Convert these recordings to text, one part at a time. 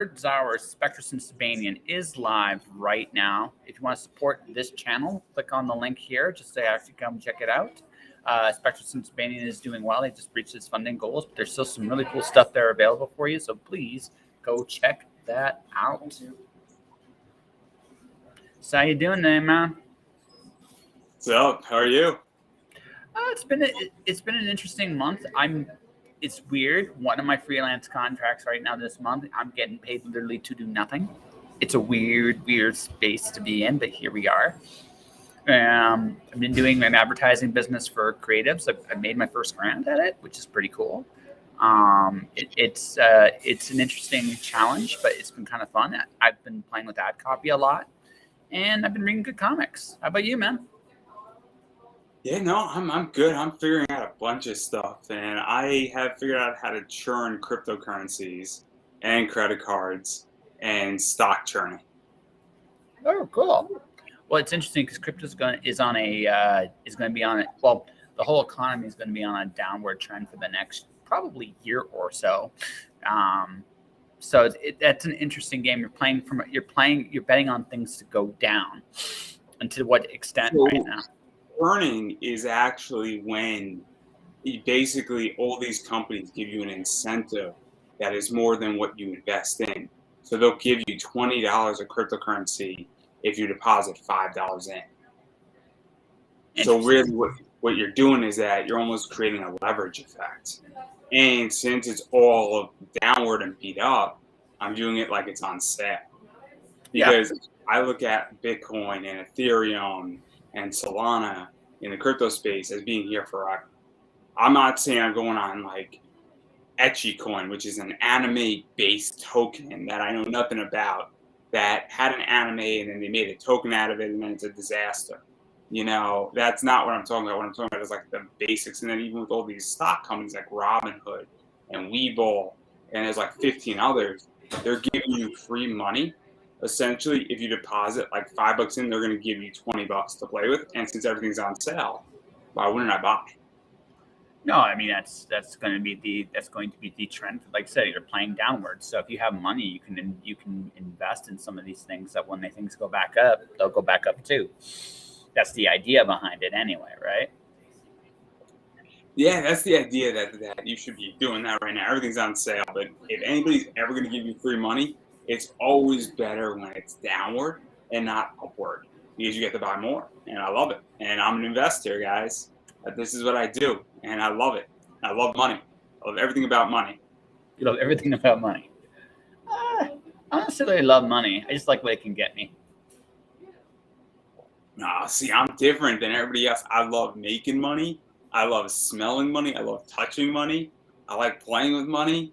Our Spectrus and Sabanian is live right now. If you want to support this channel, click on the link here just to actually come check it out. Spectrus and Sabanian is doing well. They just reached its funding goals, but there's still some really cool stuff there available for you. So please go check that out. So how you doing there, man? So, how are you? It's been an interesting month. It's weird. One of my freelance contracts right now this month, I'm getting paid literally to do nothing. It's a weird space to be in, but here we are. I've been doing an advertising business for creatives. I made my first grant at it, which is pretty cool. It's an interesting challenge, but it's been kind of fun. I've been playing with ad copy a lot, and I've been reading good comics. How about you, man? Yeah, no, I'm good. I'm figuring out a bunch of stuff, and I have figured out how to churn cryptocurrencies and credit cards and stock churning. Oh, cool. Well, it's interesting because crypto is going to be on it. Well, the whole economy is going to be on a downward trend for the next probably year or so. Um, that's an interesting game. You're betting on things to go down, and to what extent So right now? churning is actually when basically all these companies give you an incentive that is more than what you invest in. So they'll give you $20 of cryptocurrency if you deposit $5 in. So really, Interesting. what you're doing is that you're almost creating a leverage effect. And since it's all downward and beat up, I'm doing it like it's on sale Yeah. because I look at Bitcoin and Ethereum and Solana in the crypto space as being here forever. I'm not saying I'm going on like Etchy Coin, which is an anime based token that I know nothing about, that had an anime and then they made a token out of it and then it's a disaster. That's not what I'm talking about. What I'm talking about is like the basics. And then even with all these stock companies like Robinhood and Webull, and there's like 15 others, they're giving you free money. Essentially, if you deposit like $5 in, they're going to give you $20 to play with. And since everything's on sale, why wouldn't I buy? No, I mean that's going to be the trend. Like I said, you're playing downwards. So if you have money, you can invest in some of these things that when things go back up, they'll go back up too. That's the idea behind it, anyway, right? Yeah, that's the idea that you should be doing that right now. Everything's on sale, but if anybody's ever going to give you free money, it's always better when it's downward and not upward because you get to buy more. And I love it. And I'm an investor, guys. This is what I do, and I love it. I love money. I love everything about money. You love everything about money. I don't necessarily love money. I just like what it can get me. Nah, see, I'm different than everybody else. I love making money. I love smelling money. I love touching money. I like playing with money.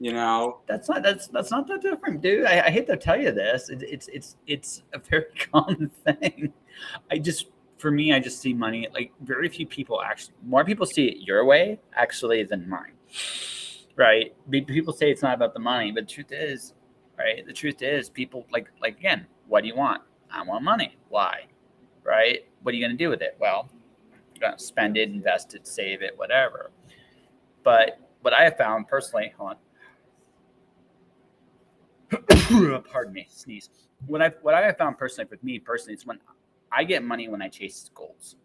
You know, That's not that different, dude. I hate to tell you this. It's a very common thing. I just For me, I just see money like very few people actually. More people see it your way actually than mine. Right? People say it's not about the money, but the truth is, right? The truth is, people like again. What do you want? I want money. Why? Right? What are you going to do with it? Well, you're going to spend it, invest it, save it, whatever. But what I have found personally, hold on, pardon me, sneeze. What I have found personally with me personally is when I get money when I chase goals.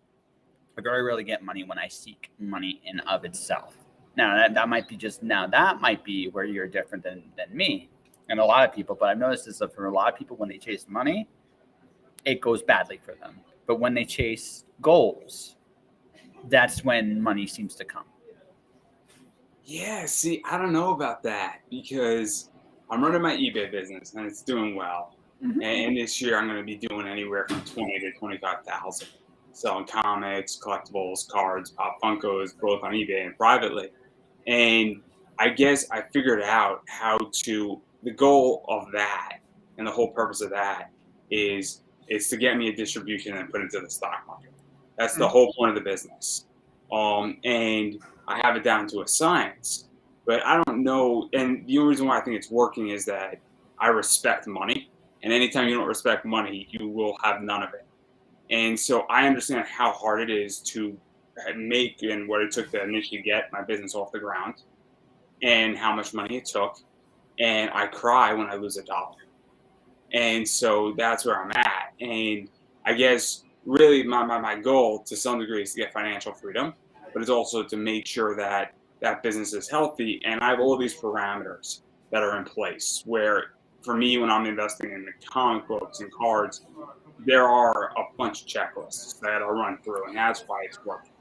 I very rarely get money when I seek money in of itself. Now that might be where you're different than me and a lot of people. But I've noticed this that for a lot of people when they chase money, it goes badly for them. But when they chase goals, that's when money seems to come. yeah, see, I don't know about that because I'm running my eBay business and it's doing well. Mm-hmm. And this year I'm going to be doing anywhere from 20 to 25,000, selling comics, collectibles, cards, pop Funkos, both on eBay and privately. And I guess I figured out the goal of that and the whole purpose of that is to get me a distribution and put it into the stock market. That's the whole point of the business. And I have it down to a science, but I don't know. And the only reason why I think it's working is that I respect money. And anytime you don't respect money, you will have none of it. And so I understand how hard it is to make and what it took to initially get my business off the ground and how much money it took. and I cry when I lose $1. And so that's where I'm at. And I guess really my goal to some degree is to get financial freedom, but it's also to make sure that that business is healthy. And I have all these parameters that are in place where for me, when I'm investing in the comic books and cards, there are a bunch of checklists that I'll run through, and that's why it's working.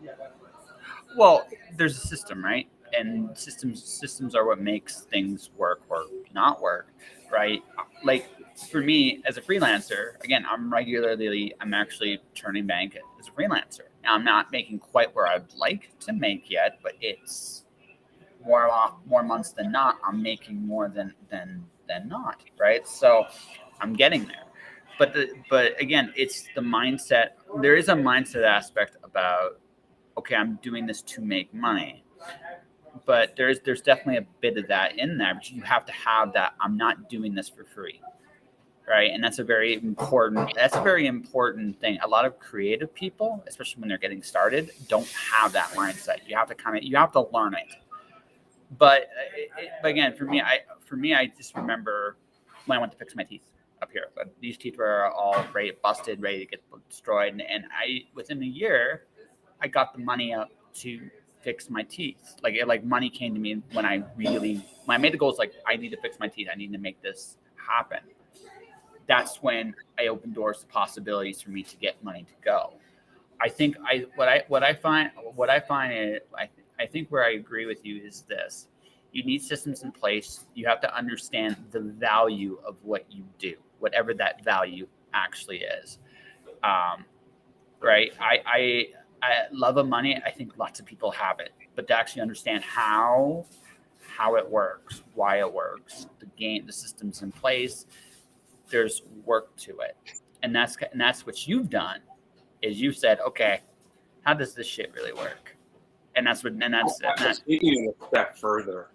Well, there's a system, right? And systems are what makes things work or not work, right? Like for me as a freelancer, again, I'm actually turning bank as a freelancer. Now I'm not making quite where I'd like to make yet, but it's more months than not. I'm making more than not, right? So I'm getting there. But again, it's the mindset. There is a mindset aspect about, okay, I'm doing this to make money. But there's definitely a bit of that in there. But you have to have that. I'm not doing this for free, right? And that's a very important. That's a very important thing. A lot of creative people, especially when they're getting started, don't have that mindset. You have to learn it. But again, for me, I just remember when I went to fix my teeth up here. But these teeth were all busted, ready to get destroyed, and I within a year, I got the money up to fix my teeth. Like money came to me when I made the goals. Like I need to fix my teeth. I need to make this happen. That's when I opened doors to possibilities for me to get money to go. I think I think where I agree with you is this: you need systems in place. You have to understand the value of what you do, whatever that value actually is. Um, right? I love of money. I think lots of people have it, but to actually understand how it works, why it works, the systems in place, there's work to it, and that's what you've done. Is you said, okay, how does this shit really work? And that's what and that's and I'm that taking it a step further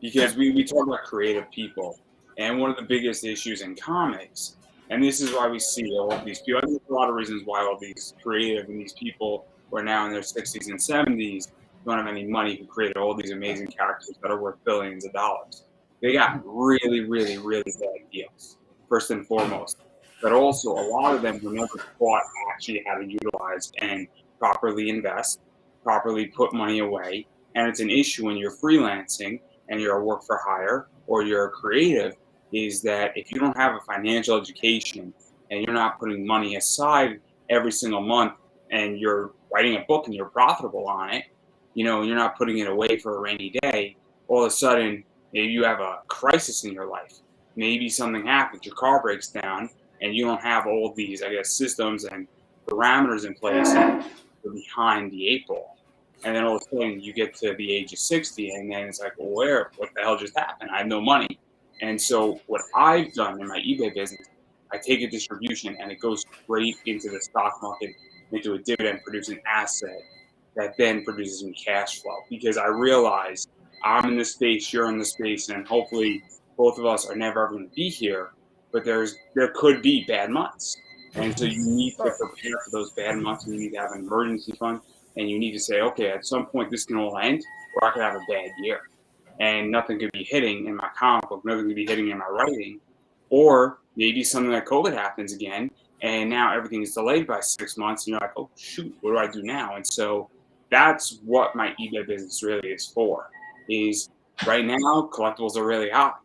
because we talk about creative people, and one of the biggest issues in comics, and this is why we see all of these people. I think there's a lot of reasons why all these creative and these people who are now in their 60s and 70s don't have any money who created all these amazing characters that are worth billions of dollars. They got really, really, really bad deals, first and foremost. But also, a lot of them were never taught actually how to utilize and properly invest, properly put money away. And it's an issue when you're freelancing and you're a work for hire or you're a creative, is that if you don't have a financial education and you're not putting money aside every single month and you're writing a book and you're profitable on it, you're not putting it away for a rainy day, all of a sudden maybe you have a crisis in your life. Maybe something happens, your car breaks down, and you don't have all of these, I guess, systems and parameters in place. You're behind the eight ball. And then all of a sudden you get to the age of 60, and then it's like, well, what the hell just happened? I have no money. And so what I've done in my eBay business, I take a distribution and it goes straight into the stock market, into a dividend producing asset that then produces me cash flow. Because I realize I'm in this space, you're in this space, and hopefully both of us are never ever going to be here. But there could be bad months. And so you need to prepare for those bad months, and you need to have an emergency fund, and you need to say, okay, at some point this can all end, or I could have a bad year, and nothing could be hitting in my comic book, nothing could be hitting in my writing, or maybe something like COVID happens again, and now everything is delayed by 6 months, and you're like, oh shoot, what do I do now? And so that's what my eBay business really is for. Is right now collectibles are really hot.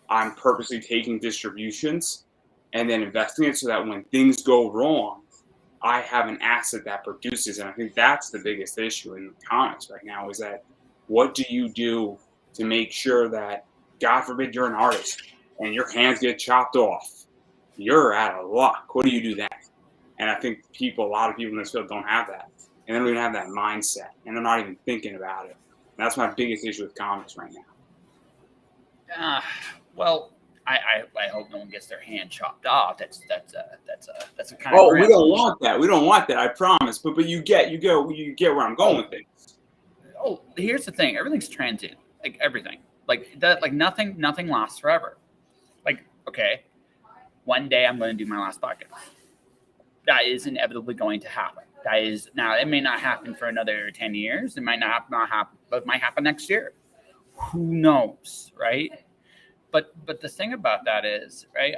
I'm purposely taking distributions and then investing it so that when things go wrong, I have an asset that produces. And I think that's the biggest issue in comics right now is that what do you do to make sure that, God forbid, you're an artist and your hands get chopped off? You're out of luck. What do you do then? And I think a lot of people in this field don't have that. And they don't even have that mindset. And they're not even thinking about it. And that's my biggest issue with comics right now. Well, I hope no one gets their hand chopped off. That's a kind of. Oh, we don't want that. We don't want that. I promise. But you get where I'm going with things. Oh, here's the thing. Everything's transient. Like everything. Like that. Like nothing lasts forever. Like okay, one day I'm going to do my last podcast. That is inevitably going to happen. That is now. It may not happen for another 10 years. It might not happen, but it might happen next year. Who knows, right? But the thing about that is, right?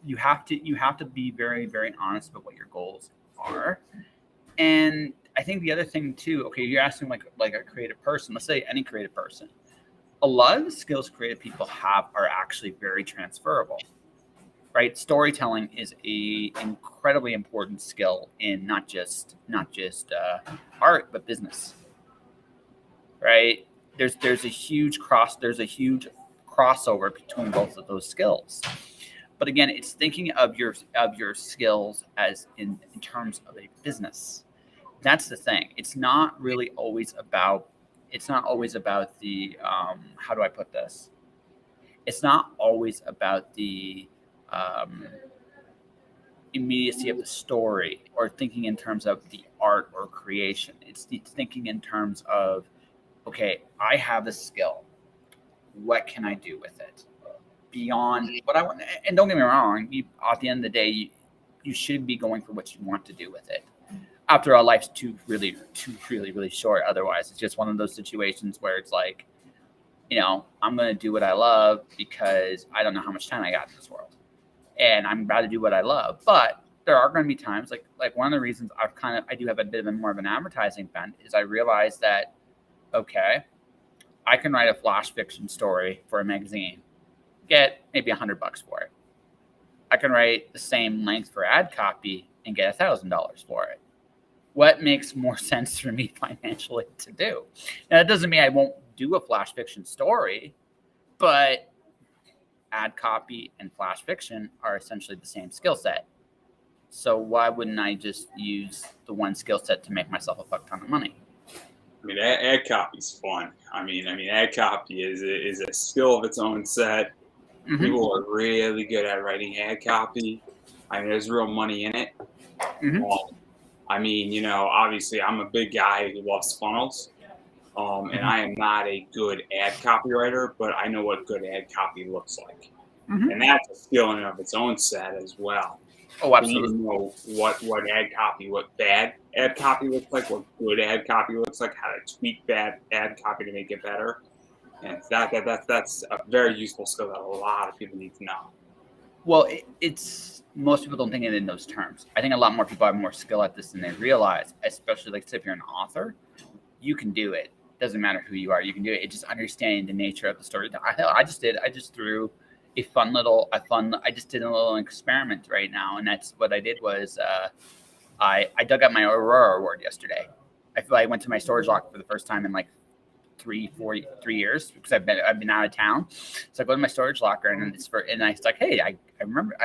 You have to be very, very honest about what your goals are. And I think the other thing too, okay, you're asking like a creative person, let's say any creative person. A lot of the skills creative people have are actually very transferable, right? Storytelling is a incredibly important skill in not just art but business, right? There's a huge crossover between both of those skills. But again, it's thinking of your skills as in terms of a business. That's the thing. It's not always about the how do I put this? It's not always about the um, immediacy of the story or thinking in terms of the art or creation. It's thinking in terms of, okay, I have a skill. What can I do with it? Beyond what I want. And don't get me wrong, at the end of the day, you should be going for what you want to do with it. After all, life's too really short. Otherwise, it's just one of those situations where it's like, I'm going to do what I love because I don't know how much time I got in this world, and I'm about to do what I love. But there are going to be times like one of the reasons I do have a bit of more of an advertising bent is I realize that, okay, I can write a flash fiction story for a magazine, get maybe $100 for it. I can write the same length for ad copy and get $1,000 for it. What makes more sense for me financially to do? Now, that doesn't mean I won't do a flash fiction story, but ad copy and flash fiction are essentially the same skill set. So why wouldn't I just use the one skill set to make myself a fuck ton of money? I mean, ad copy's fun. I mean, ad copy is a skill of its own set. Mm-hmm. People are really good at writing ad copy. I mean, there's real money in it. Mm-hmm. I mean, obviously, I'm a big guy who loves funnels, and I am not a good ad copywriter, but I know what good ad copy looks like, and that's a skill in and of its own set as well. Oh, absolutely. You need to know what ad copy, what bad ad copy looks like, what good ad copy looks like, how to tweak bad ad copy to make it better, and that's a very useful skill that a lot of people need to know. Well, it's most people don't think it in those terms. I think a lot more people have more skill at this than they realize. Especially like if you're an author, you can do it. Doesn't matter who you are, you can do it. It's just understanding the nature of the story. I just threw a fun little. I just did a little experiment right now, and that's what I did was I dug up my Aurora Award yesterday. I feel like I went to my storage locker for the first time in like 3 years because I've been out of town. So I go to my storage locker and it's like, hey, I remember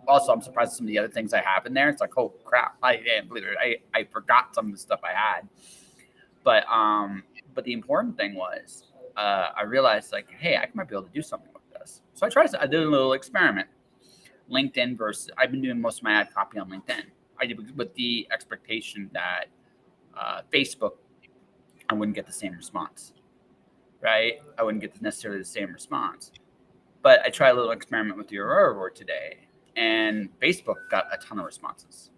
also I'm surprised at some of the other things I have in there. It's like, oh crap, I didn't believe it. I forgot some of the stuff I had. But the important thing was I realized like, hey, I might be able to do something with this. So I did a little experiment. LinkedIn versus I've been doing most of my ad copy on LinkedIn. I did with the expectation that Facebook, I wouldn't get the same response. Right? I wouldn't get necessarily the same response. But I tried a little experiment with the Aurora Award today, and Facebook got a ton of responses.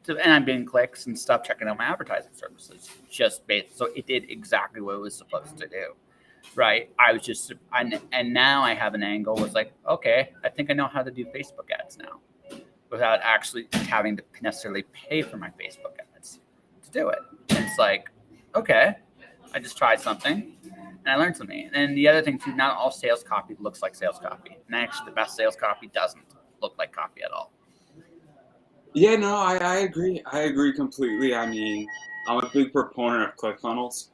So, and I'm getting clicks and stuff, checking out my advertising services. So it did exactly what it was supposed to do. Right? And now I have an angle. It's like, okay, I think I know how to do Facebook ads now, without actually having to necessarily pay for my Facebook ads to do it. And it's like, okay, I just tried something. And I learned something. And the other thing too, not all sales copy looks like sales copy. And actually the best sales copy doesn't look like copy at all. Yeah, no, I agree. I agree completely. I mean, I'm a big proponent of ClickFunnels.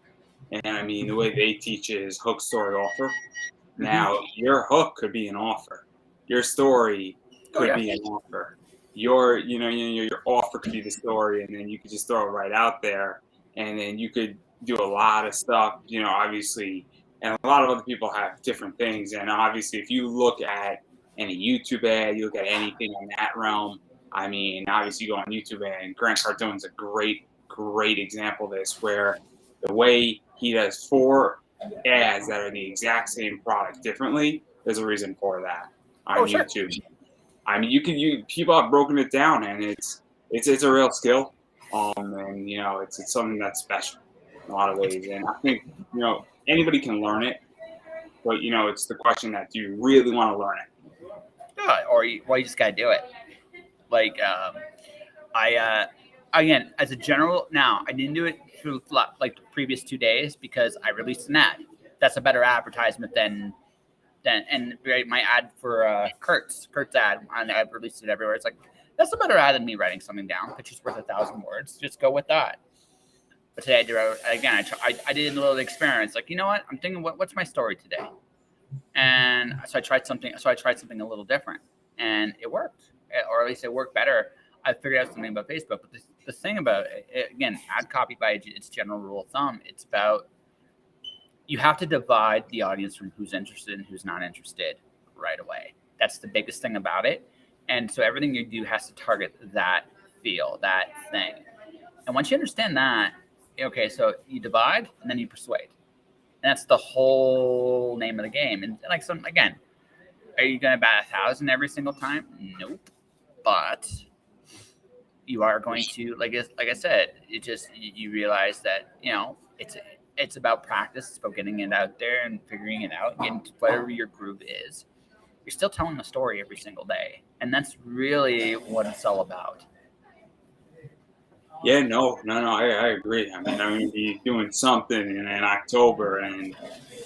And I mean, the way they teach it is hook, story, offer. Now, your hook could be an offer. Your story could be an offer. Your offer could be the story, and then you could just throw it right out there. And then you could do a lot of stuff, obviously. And a lot of other people have different things. And obviously, if you look at any YouTube ad, you look at anything in that realm, I mean, obviously, you go on YouTube and Grant Cardone's a great example of this, where the way he does 4 ads that are the exact same product differently, there's a reason for that on YouTube. Sure. I mean, people have broken it down, and it's a real skill, and it's something that's special in a lot of ways. And I think anybody can learn it. but it's the question that do you really want to learn it? Or you just gotta do it. Like I again, as a general, now I didn't do it through like the previous 2 days because I released an ad. That's a better advertisement than and right, my ad for Kurt's ad, and I've released it everywhere. It's like that's a better ad than me writing something down. Picture's worth 1,000 words. Just go with that. But today I did again. I did a little experiment. Like, you know what? I'm thinking, what's my story today? And so I tried something. So I tried something a little different, and it worked, or at least it worked better. I figured out something about Facebook. But the thing about it, again, ad copy by its general rule of thumb, it's about you have to divide the audience from who's interested and who's not interested right away. That's the biggest thing about it. And so everything you do has to target that feel, that thing. And once you understand that, okay, so you divide and then you persuade. And that's the whole name of the game. And like again, are you going to bat 1,000 every single time? Nope. But you are going to, like I said, it just you realize that it's about practice. It's about getting it out there and figuring it out, getting to whatever your groove is. You're still telling a story every single day, and that's really what it's all about. Yeah, no, I agree. I mean, I'm going to be doing something in October, and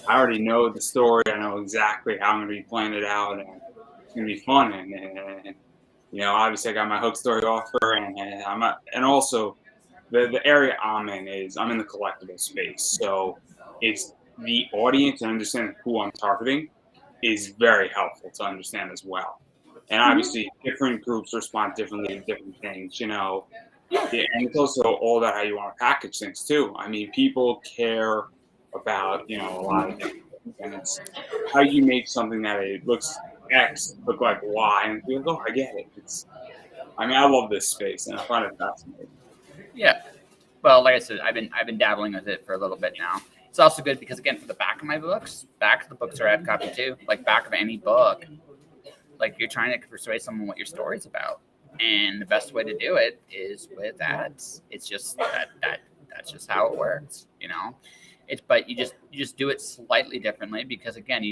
I already know the story. I know exactly how I'm going to be playing it out, and it's going to be fun. And obviously, I got my hook story offer, and also the area I'm in is I'm in the collectible space, so it's the audience and understanding who I'm targeting is very helpful to understand as well. And obviously, different groups respond differently to different things. Yeah, and it's also all about how you want to package things too. I mean, people care about a lot of different things, and it's how you make something that it looks X look like Y, and people go, "Oh, I get it." I mean, I love this space, and I find it fascinating. Yeah. Well, like I said, I've been dabbling with it for a little bit now. It's also good because again, for the back of my books, back of the books are ad copy too. Like back of any book, like you're trying to persuade someone what your story's about, and the best way to do it is with ads. It's just that's just how it works. But you just do it slightly differently because again,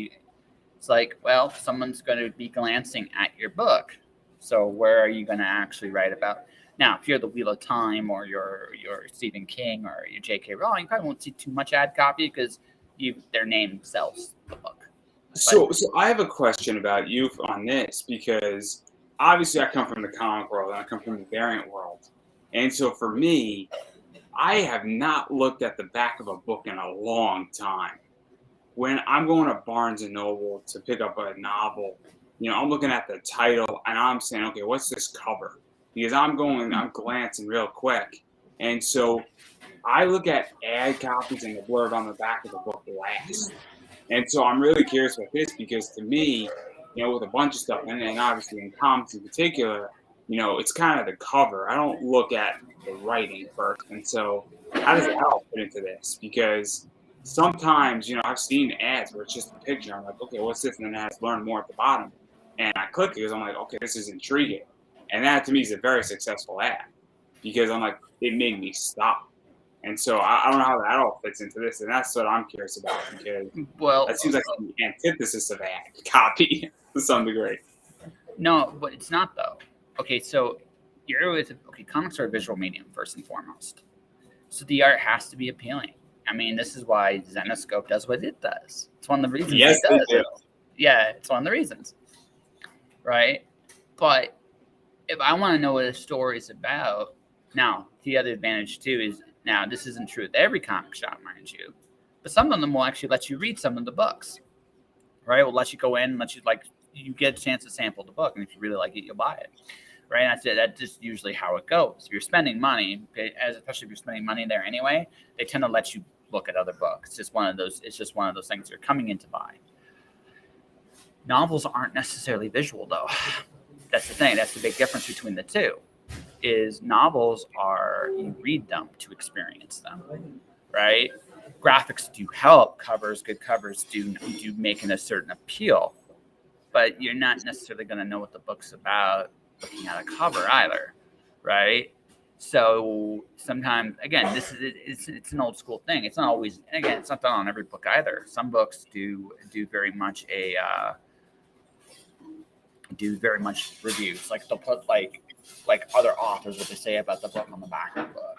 it's like, well, someone's going to be glancing at your book, so where are you going to actually write about? Now, if you're the Wheel of Time or you're Stephen King or you're J.K. Rowling, you probably won't see too much ad copy because their name sells the book. So I have a question about you on this because obviously I come from the comic world and I come from the variant world, and so for me, I have not looked at the back of a book in a long time. When I'm going to Barnes and Noble to pick up a novel, I'm looking at the title and I'm saying, okay, what's this cover? Because I'm glancing real quick. And so I look at ad copies and the blurb on the back of the book last. And so I'm really curious about this because to me, with a bunch of stuff, and obviously in comics in particular, it's kind of the cover. I don't look at the writing first. And so how does that all fit into this? Because sometimes, I've seen ads where it's just a picture. I'm like, okay, what's this? And then it has learn more at the bottom. And I click it because I'm like, okay, this is intriguing. And that to me is a very successful ad because I'm like, it made me stop. And so I don't know how that all fits into this. And that's what I'm curious about because that seems like the antithesis of ad copy to some degree. No, but it's not though. Okay, so comics are a visual medium first and foremost. So the art has to be appealing. I mean, this is why Zenoscope does what it does. It's one of the reasons it does it. Yeah, it's one of the reasons. Right? But if I want to know what a story is about, now, the other advantage too is, now this isn't true with every comic shop, mind you, but some of them will actually let you read some of the books. Right? Will let you go in, you get a chance to sample the book, and if you really like it, you'll buy it. Right? That's it. That's just usually how it goes. If you're spending money, especially if you're spending money there anyway, they tend to let you look at other books. It's just one of those things you're coming in to buy. Novels aren't necessarily visual, though. That's the thing. That's the big difference between the two. Is novels are, you read them to experience them, right? Graphics do help. Good covers do make a certain appeal, but you're not necessarily going to know what the book's about looking at a cover either, right? So sometimes, again, it's an old school thing. It's not always, and again, it's not done on every book either. Some books do very much do very much reviews. Like they'll put like other authors what they say about the book on the back of the book.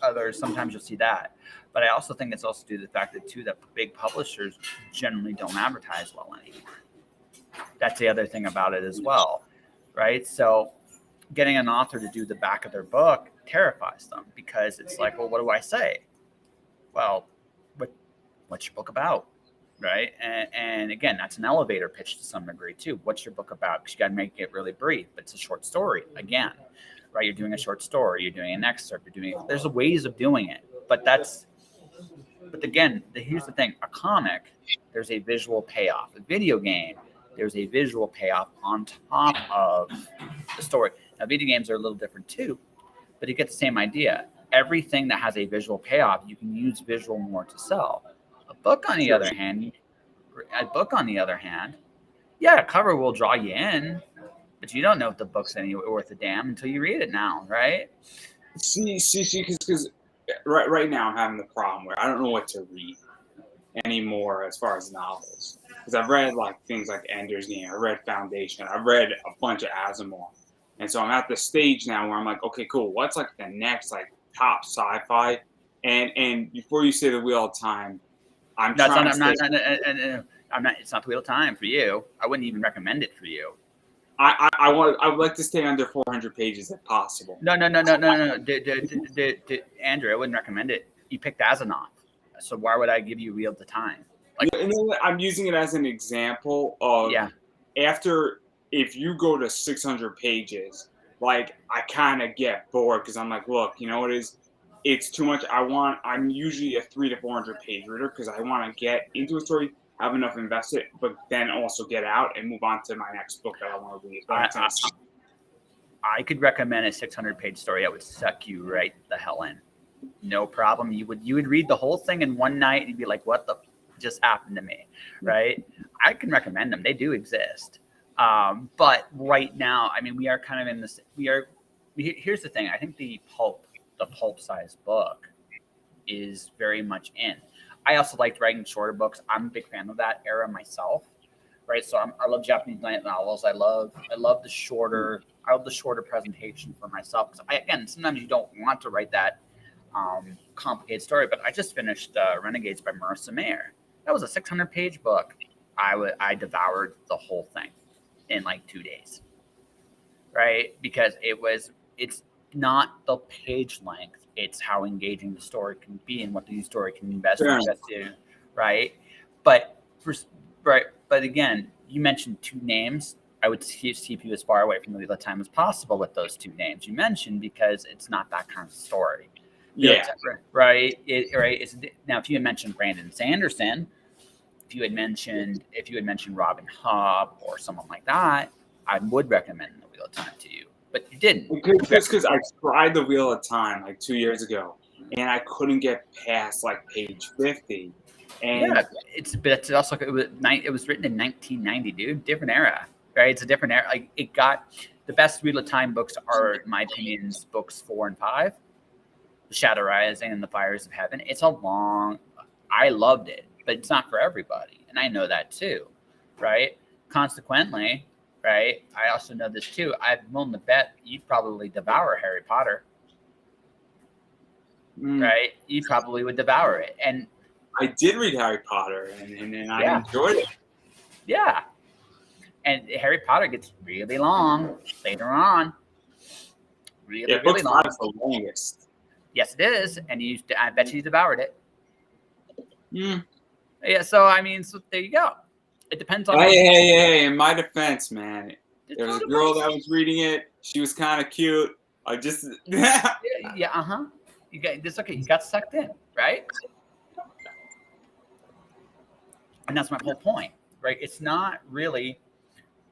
Others sometimes you'll see that. But I also think it's also due to the fact that too that big publishers generally don't advertise well anymore. That's the other thing about it as well, right? So getting an author to do the back of their book terrifies them because it's like, well, what do I say? Well, what's your book about? Right. And again, that's an elevator pitch to some degree too. What's your book about? Because you got to make it really brief, but it's a short story again, right? You're doing a short story, you're doing an excerpt, there's ways of doing it, but again, here's the thing, a comic, there's a visual payoff. A video game, there's a visual payoff on top of the story. Now, video games are a little different too, but you get the same idea. Everything that has a visual payoff, you can use visual more to sell. A book, on the other hand, yeah, a cover will draw you in, but you don't know if the book's any worth a damn until you read it now, right? See, because right now I'm having the problem where I don't know what to read anymore as far as novels. Because I've read like things like Ender's Game, I read Foundation, I've read a bunch of Asimov, and so I'm at the stage now where I'm like, okay, cool. What's like the next like top sci-fi? And before you say the Wheel of Time, I'm No, trying it's to not, stay. I'm not. It's not the Wheel of Time for you. I wouldn't even recommend it for you. I would like to stay under 400 pages if possible. No. Andrew, I wouldn't recommend it. You picked Asimov, so why would I give you Wheel of the Time? Like, I'm using it as an example of yeah, after if you go to 600 pages, like I kind of get bored because I'm like, look, you know what it is? It's too much. I'm usually a 300 to 400 page reader because I want to get into a story, have enough invested, but then also get out and move on to my next book that I want to read. I could recommend a 600-page story that would suck you right the hell in. No problem. You would read the whole thing in one night and you'd be like, what the just happened to me, right? I can recommend them. They do exist. But right now, I mean, we are kind of in this. Here's the thing. I think the pulp size book is very much in. I also liked writing shorter books. I'm a big fan of that era myself, right? So I love Japanese light novels. I love the shorter. I love the shorter presentation for myself. Because again, sometimes you don't want to write that complicated story. But I just finished Renegades by Marissa Mayer. That was a 600-page book. I devoured the whole thing in like 2 days, right? Because it's not the page length, it's how engaging the story can be and what the story can invest in, right? But again, you mentioned two names. I would keep you as far away from the Wheel of Time as possible with those two names you mentioned because it's not that kind of story. Yeah. Right. Now, if you had mentioned Brandon Sanderson, if you had mentioned Robin Hobb or someone like that, I would recommend the Wheel of Time to you. But you didn't. Just because I tried the Wheel of Time like 2 years ago, and I couldn't get past like page 50. And yeah, it's also it was written in 1990, dude. Different era, right? It's a different era. Like it got the best Wheel of Time books are, in my opinion, books 4 and 5, The Shadow Rising and The Fires of Heaven. I loved it, but it's not for everybody, and I know that too, right? Consequently, right? I also know this too. I'm willing to bet you'd probably devour Harry Potter, right? You probably would devour it, and I did read Harry Potter, and I enjoyed it. Yeah, and Harry Potter gets really long later on. Really book long. 5 is the longest. Yes, it is, and I bet you devoured it. Mm. Yeah, so I mean, so there you go. It depends on. Hey! In my defense, man, there was a girl that was reading it. She was kind of cute. I just yeah. You got this. Okay, you got sucked in, right? And that's my whole point, right? It's not really.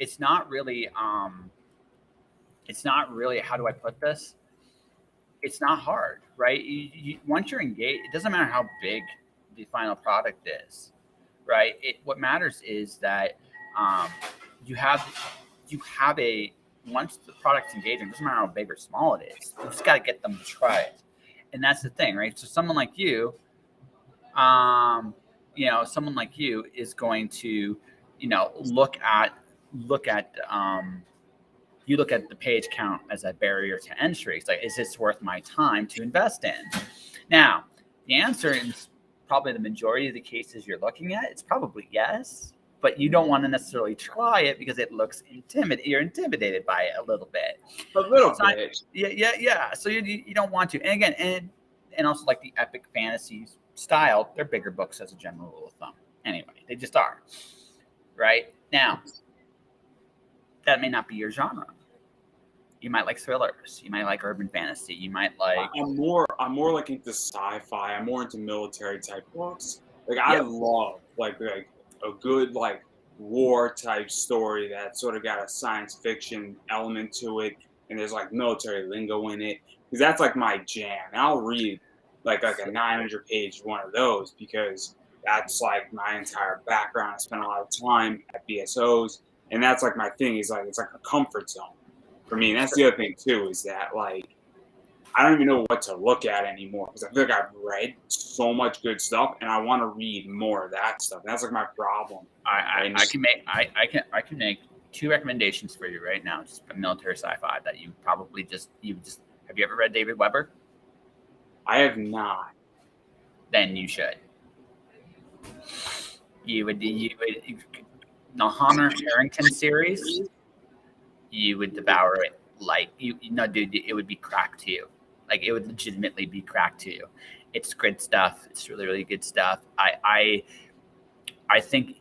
How do I put this? It's not hard, right? Once you're engaged, it doesn't matter how big the final product is, right? What matters is that you have a once the product's engaging, it doesn't matter how big or small it is. You just got to get them to try it, and that's the thing, right? So someone like you, someone like you is going to, look at you look at the page count as a barrier to entry. It's like, is this worth my time to invest in? Now, the answer in probably the majority of the cases you're looking at, it's probably yes, but you don't want to necessarily try it because it looks intimidating. You're intimidated by it a little bit. A little bit. Yeah. So you don't want to. And again, and also like the epic fantasy style, they're bigger books as a general rule of thumb. Anyway, they just are. Right? Now, that may not be your genre. You might like thrillers. You might like urban fantasy. You might like. I'm more like into sci-fi. I'm more into military type books. Like I love like a good like war type story that sort of got a science fiction element to it, and there's like military lingo in it. Because that's like my jam. And I'll read like a 900 page one of those because that's like my entire background. I spent a lot of time at BSOs, and that's like my thing. Is like it's like a comfort zone for me. And that's the other thing too, is that like I don't even know what to look at anymore because I feel like I've read so much good stuff and I want to read more of that stuff. And that's like my problem. I can make two recommendations for you right now, just military sci-fi that you probably just have you ever read David Weber? I have not. Then you should. You would the Hunter Harrington series. You would devour it like dude. It would be crack to you. Like it would legitimately be crack to you. It's good stuff. It's really, really good stuff. I think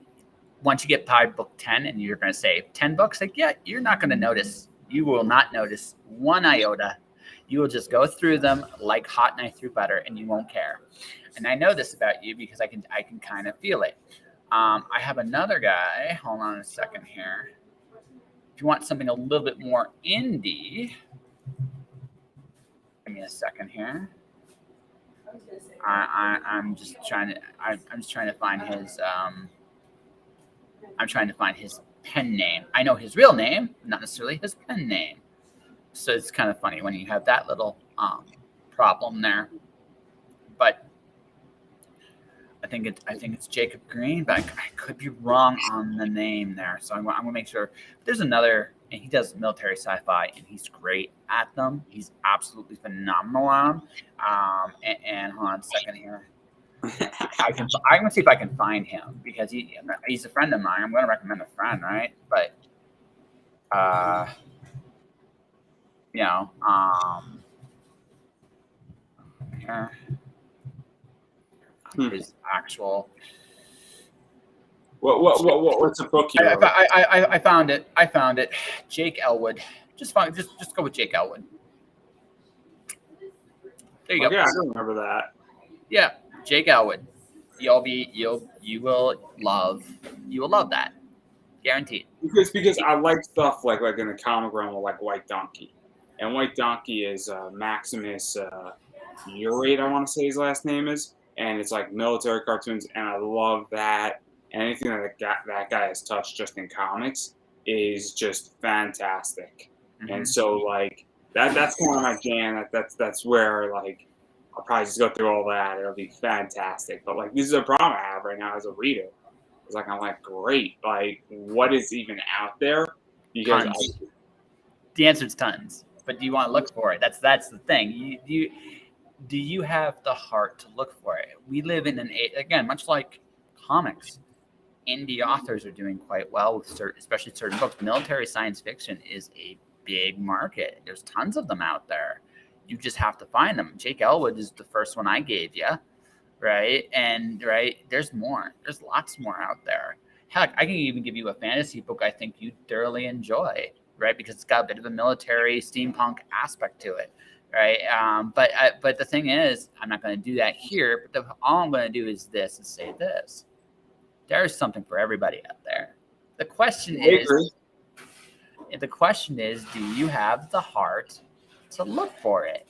once you get by book 10 and you're going to say 10 books, like, yeah, you're not going to notice. You will not notice one iota. You will just go through them like hot knife through butter and you won't care. And I know this about you because I can kind of feel it. I have another guy. Hold on a second here. If you want something a little bit more indie, give me a second here. I'm just trying to find his I'm trying to find his pen name. I know his real name, not necessarily his pen name. So it's kind of funny when you have that little problem there. But I think it's Jacob Green, but I could be wrong on the name there. So I'm gonna make sure. There's another, and he does military sci-fi, and he's great at them. He's absolutely phenomenal at them. And hold on a second here. I'm gonna see if I can find him because he's a friend of mine. I'm gonna recommend a friend, right? But here. His actual. What's the book here? I found it. Jake Elwood. Just go with Jake Elwood. There you go. Yeah, I don't remember that. Yeah, Jake Elwood. You will love that. Guaranteed. Because I like stuff like in the comic realm like White Donkey. And White Donkey is Maximus Urate, I want to say his last name is. And it's like military cartoons, and I love that. And anything that guy has touched just in comics is just fantastic. Mm-hmm. And so like that's kind of my jam. That's where like I'll probably just go through all that. It'll be fantastic. But like this is a problem I have right now as a reader. It's like I'm like great. Like what is even out there? Because the answer is tons. But do you want to look for it? That's the thing. Do you have the heart to look for it? We live in again, much like comics, indie authors are doing quite well with especially certain books. Military science fiction is a big market. There's tons of them out there. You just have to find them. Jake Elwood is the first one I gave you, right? And there's more. There's lots more out there. Heck, I can even give you a fantasy book I think you'd thoroughly enjoy, right? Because it's got a bit of a military steampunk aspect to it. Right. But the thing is, I'm not going to do that here. But all I'm going to do is say this. There's something for everybody out there. The question is, do you have the heart to look for it?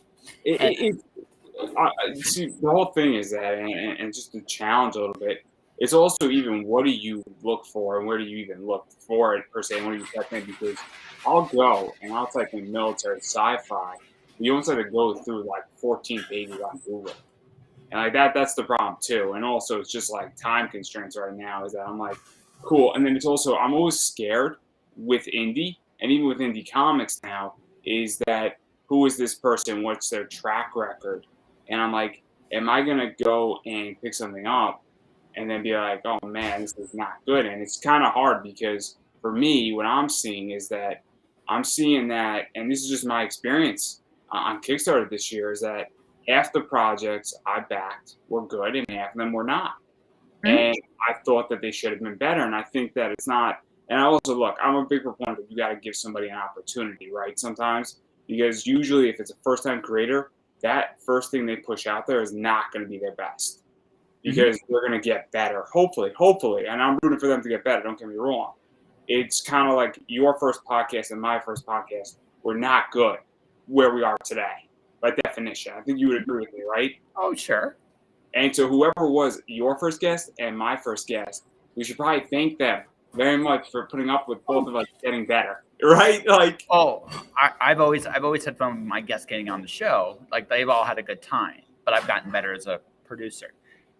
See, the whole thing is that, and just to challenge a little bit, it's also even what do you look for and where do you even look for it per se? And what do you type in? Because I'll go and I'll type in military sci-fi. You almost have to go through like 14 pages on Google. And like that's the problem too. And also it's just like time constraints right now is that I'm like, cool. And then it's also I'm always scared with indie and even with indie comics now is that who is this person? What's their track record? And I'm like, am I gonna go and pick something up and then be like, oh man, this is not good? And it's kind of hard because for me, what I'm seeing is that I'm seeing that, and this is just my experience on Kickstarter this year, is that half the projects I backed were good and half of them were not. Mhm. And I thought that they should have been better. And I think that it's not. And I also look, I'm a big proponent that you got to give somebody an opportunity, right? Sometimes, because usually if it's a first time creator, that first thing they push out there is not going to be their best Mhm. because they're going to get better. Hopefully. And I'm rooting for them to get better. Don't get me wrong. It's kind of like your first podcast and my first podcast were not good where we are today by definition. I think you would agree with me, right? Oh, sure. And so whoever was your first guest and my first guest, we should probably thank them very much for putting up with both of us getting better, right? Like, Oh, I've always had fun with my guests getting on the show. Like they've all had a good time, but I've gotten better as a producer,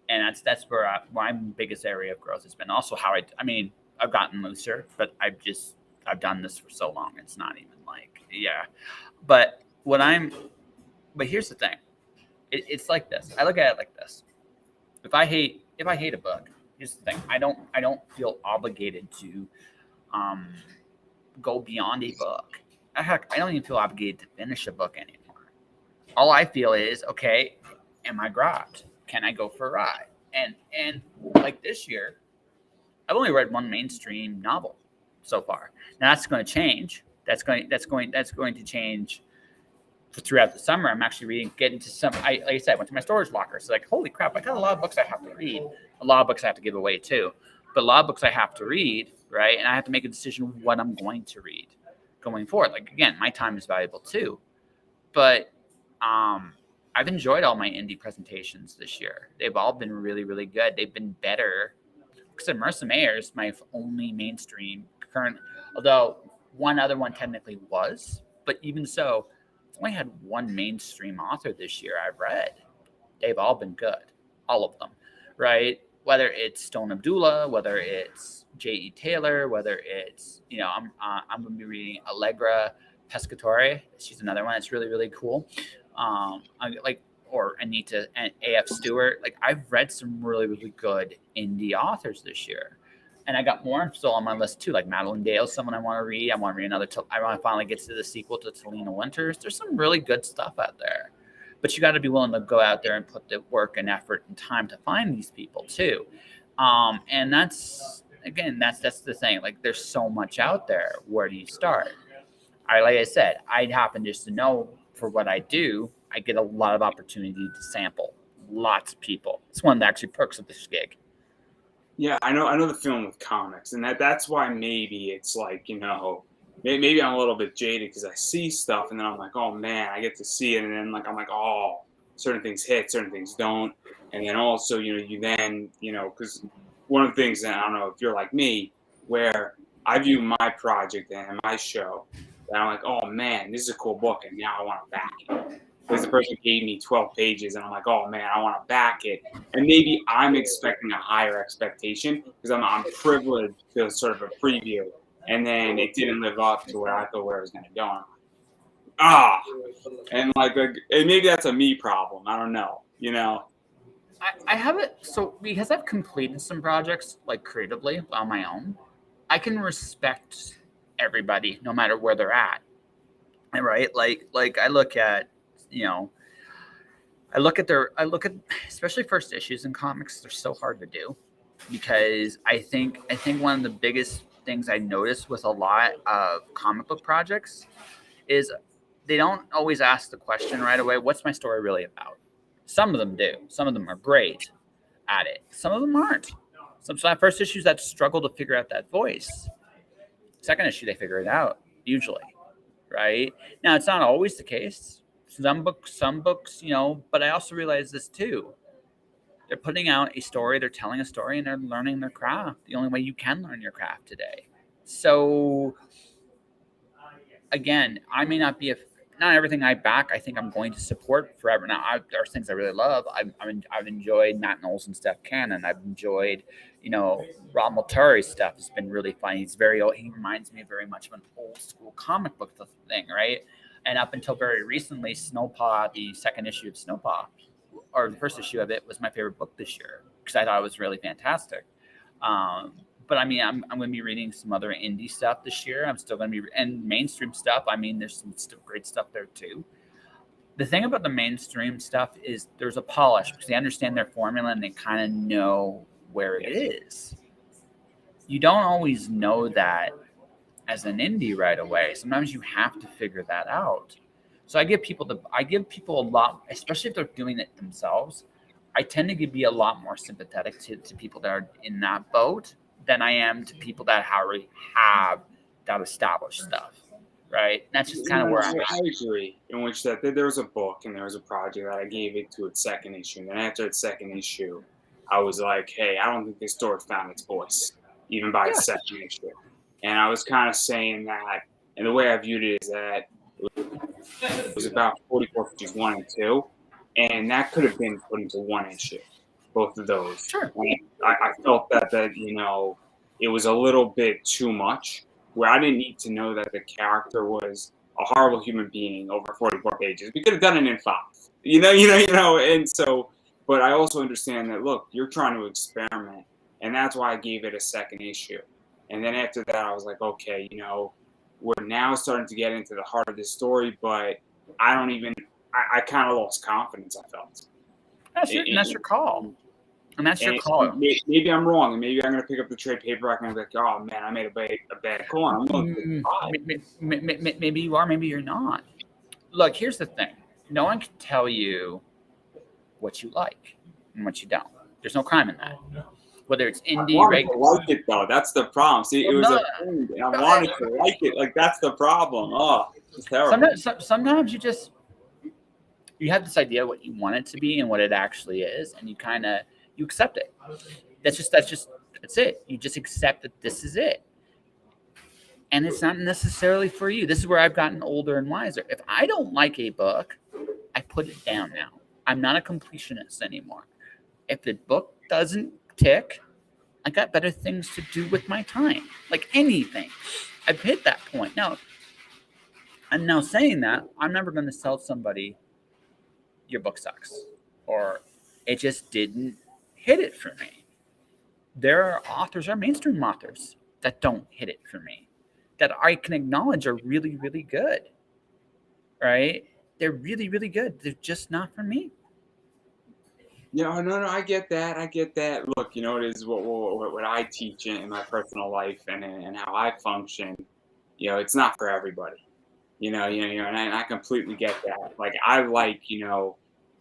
and that's where my biggest area of growth has been. Also, how I mean, I've gotten looser, but I've done this for so long. It's not even like yeah. But but here's the thing. It's like this. I look at it like this. If I hate a book, here's the thing. I don't feel obligated to um go beyond a book. Heck, I don't even feel obligated to finish a book anymore. All I feel is, okay, am I grabbed? Can I go for a ride? And like this year, I've only read one mainstream novel so far. Now that's going to change. That's going to change throughout the summer. I'm actually getting to some. Like I said, I went to my storage locker. So like, holy crap! I got a lot of books I have to read. A lot of books I have to give away too. But a lot of books I have to read, right? And I have to make a decision what I'm going to read going forward. Like again, my time is valuable too. But I've enjoyed all my indie presentations this year. They've all been really, really good. They've been better. Because Marissa Mayer is my only mainstream current, although one other one technically was, but even so, I've only had one mainstream author this year I've read. They've all been good, all of them, right? Whether it's Stone Abdullah, whether it's J.E. Taylor, whether it's I'm going to be reading Allegra Pescatore. She's another one that's really really cool. Like or Anita and A.F. Stewart. Like I've read some really really good indie authors this year. And I got more still on my list too, like Madeline Dale, someone I want to read. I want to read another. I want to finally get to the sequel to Talina Winters. There's some really good stuff out there, but you got to be willing to go out there and put the work and effort and time to find these people too. And that's again, that's the thing. Like, there's so much out there. Where do you start? Like I said, I happen just to know for what I do, I get a lot of opportunity to sample lots of people. It's one of the actually perks of this gig. yeah, I know the feeling with comics, and that's why maybe it's like maybe I'm a little bit jaded because I see stuff and then I'm like, oh man, I get to see it, and then like I'm like, oh, certain things hit, certain things don't, and then also you then because one of the things that I don't know if you're like me, where I view my project and my show, and I'm like, oh man, this is a cool book, and now I want to back it because the person gave me 12 pages and I'm like, oh man, I want to back it. And maybe I'm expecting a higher expectation because I'm privileged to sort of a preview. And then it didn't live up to what I thought where it was going to go. And I'm like, ah, and and maybe that's a me problem. I don't know. I have it so because I've completed some projects like creatively on my own. I can respect everybody no matter where they're at. Right? Like I look at you know I look at especially first issues in comics. They're so hard to do because I think one of the biggest things I notice with a lot of comic book projects is they don't always ask the question right away, what's my story really about? Some of them do. Some of them are great at it. Some of them aren't. Some first issues that struggle to figure out that voice. Second issue, they figure it out, usually. Right? Now, it's not always the case. Some books, but I also realize this too. They're putting out a story, they're telling a story, and they're learning their craft the only way you can learn your craft today. So again, I may not be not everything I back, I think I'm going to support forever. Now, there's things I really love. I've enjoyed Matt Knowles and Steph Cannon. I've enjoyed, Rob Multari's stuff. It's been really fun. He's very old. He reminds me very much of an old school comic book thing, right? And up until very recently, Snowpaw, the second issue of Snowpaw, or the first issue of it, was my favorite book this year because I thought it was really fantastic. But I mean, I'm going to be reading some other indie stuff this year. I'm still going to be, and mainstream stuff. I mean, there's some still great stuff there too. The thing about the mainstream stuff is there's a polish because they understand their formula and they kind of know where it is. You don't always know that as an indie right away. Sometimes you have to figure that out. So I give people a lot, especially if they're doing it themselves. I tend to be a lot more sympathetic to people that are in that boat than I am to people that already have that established stuff, right? And that's just kind of where I'm at. I agree. In which that there was a book and there was a project that I gave it to its second issue, and then after its second issue, I was like, hey, I don't think this story found its voice, even by its second issue. And I was kind of saying that, and the way I viewed it is that it was about 4451 and 2, and that could have been put into one issue, both of those. Sure. And I felt that it was a little bit too much, where I didn't need to know that the character was a horrible human being over 44 pages. We could have done it in 5, and so, but I also understand that, look, you're trying to experiment, and that's why I gave it a second issue. And then after that, I was like, okay, we're now starting to get into the heart of this story, but I kind of lost confidence, I felt. That's your call. And that's your call. Maybe I'm wrong, and maybe I'm going to pick up the trade paperback and I'm like, oh, man, I made a bad call. I'm going maybe you are, maybe you're not. Look, here's the thing. No one can tell you what you like and what you don't. There's no crime in that. Whether it's indie, I wanted to like it though. That's the problem. See, it was a thing, and I wanted to like it. Like that's the problem. Oh, it's terrible. Sometimes you have this idea what you want it to be and what it actually is, and you accept it. That's it. You just accept that this is it, and it's not necessarily for you. This is where I've gotten older and wiser. If I don't like a book, I put it down now. I'm not a completionist anymore. If the book doesn't tick, I got better things to do with my time. Like anything. I've hit that point. Now, I'm now saying that I'm never going to tell somebody your book sucks or it just didn't hit it for me. There are mainstream authors that don't hit it for me, that I can acknowledge are really, really good. Right? They're really, really good. They're just not for me. Yeah, no, I get that. Look, it is what I teach in my personal life and how I function. It's not for everybody. And I completely get that. Like I like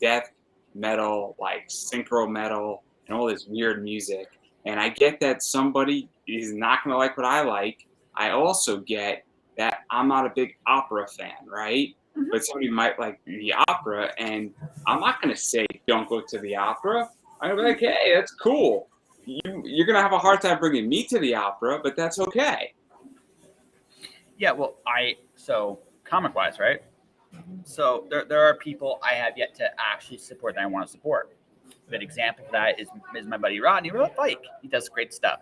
death metal, like synchro metal, and all this weird music. And I get that somebody is not going to like what I like. I also get that I'm not a big opera fan, right? But somebody might like the opera, and I'm not going to say don't go to the opera. I'm going to be like, hey, that's cool. You're going to have a hard time bringing me to the opera, but that's okay. Yeah, well, so comic-wise, right? So there are people I have yet to actually support that I want to support. A good example of that is my buddy Rodney Pike. He does great stuff.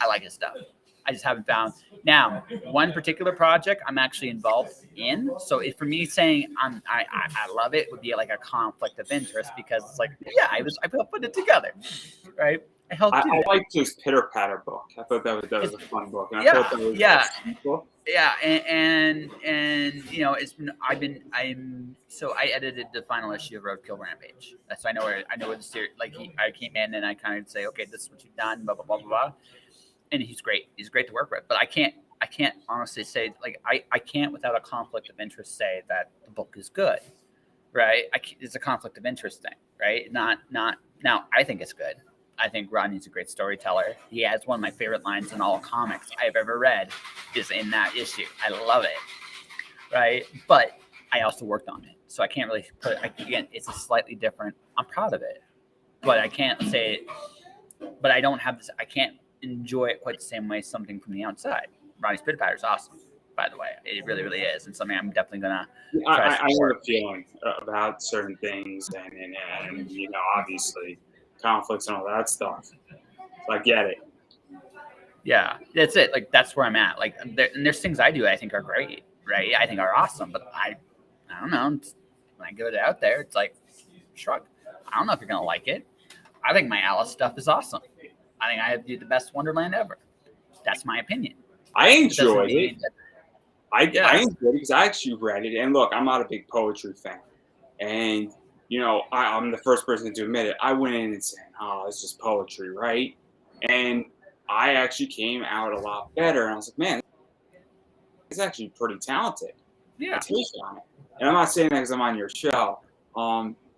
I like his stuff. I just haven't found. Now, one particular project I'm actually involved in. So for me saying I love it would be like a conflict of interest because it's like, yeah, I put it together, right? I liked his Pitter Patter book. I thought that was a fun book. And yeah, I thought that was yeah. book. Yeah, and so I edited the final issue of Roadkill Rampage. So I know where the series. Like I came in and I kind of say, okay, this is what you've done, blah blah blah blah blah. And he's great. He's great to work with. But I can't honestly say I can't without a conflict of interest say that the book is good, right? It's a conflict of interest thing, right? Not now. I think it's good. I think Rodney's a great storyteller. He has one of my favorite lines in all comics I've ever read is in that issue. I love it, right? But I also worked on it, so I can't really put. Again, it's a slightly different. I'm proud of it, but I can't say. But I don't have this. I can't enjoy it quite the same way something from the outside. Ronnie Spitfire is awesome, by the way. It really, really is, and something I'm definitely gonna try to I know support. the feeling about certain things, and obviously conflicts and all that stuff. So I get it. Yeah, that's it. Like that's where I'm at. Like and there's things I do I think are great, right? I think are awesome, but I don't know. When I get it out there, it's like shrug. I don't know if you're gonna like it. I think my Alice stuff is awesome. I think I have the best Wonderland ever. That's my opinion. I It doesn't enjoyed it. mean that, I yeah, enjoyed it because I actually read it. And look, I'm not a big poetry fan, and I'm the first person to admit it. I went in and said, "Oh, it's just poetry, right?" And I actually came out a lot better. And I was like, "Man, it's actually pretty talented." I yeah. take on it, and I'm not saying that because I'm on your show.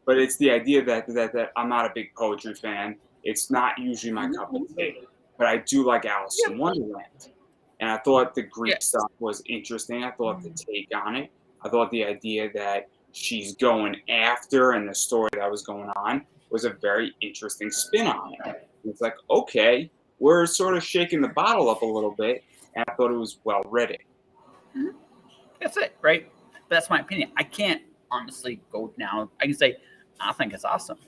But it's the idea that I'm not a big poetry fan. It's not usually my cup of tea, but I do like Alice in Yep. Wonderland. And I thought the Yeah. Greek stuff was interesting. I thought the take on it. I thought the idea that she's going after and the story that was going on was a very interesting spin on it. It's like, okay, we're sort of shaking the bottle up a little bit, and I thought it was well written. Mhm. That's it, right? But that's my opinion. I can't honestly go now. I can say I think it's awesome.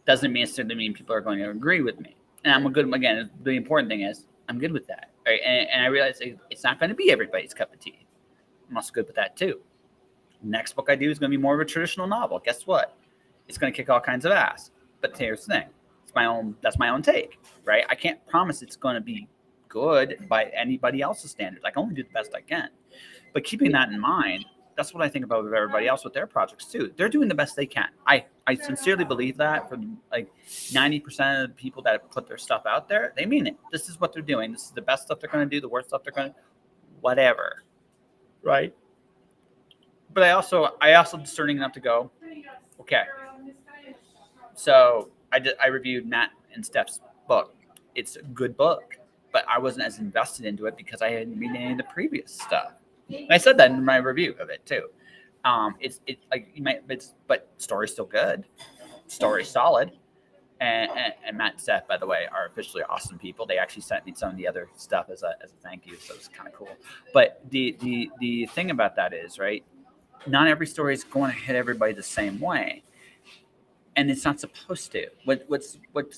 Doesn't necessarily mean people are going to agree with me. And I'm a good again. The important thing is I'm good with that, right? And I realize it's not going to be everybody's cup of tea. I'm also good with that too. Next book I do is going to be more of a traditional novel. Guess what? It's going to kick all kinds of ass. But here's the thing: it's my own. That's my own take, right? I can't promise it's going to be good by anybody else's standards. I can only do the best I can. But keeping that in mind, that's what I think about with everybody else with their projects too. They're doing the best they can. I sincerely believe that for like 90% of the people that put their stuff out there, they mean it. This is what they're doing. This is the best stuff they're going to do. The worst stuff they're going to, whatever, right? But I also discerning enough to go, okay. So I reviewed Matt and Steph's book. It's a good book, but I wasn't as invested into it because I hadn't read any of the previous stuff. And I said that in my review of it too. It's like you might, but story's still good, story's solid, and Matt and Steph, by the way, are officially awesome people. They actually sent me some of the other stuff as a thank you, so it's kind of cool. But the thing about that is, right, not every story is going to hit everybody the same way, and it's not supposed to. What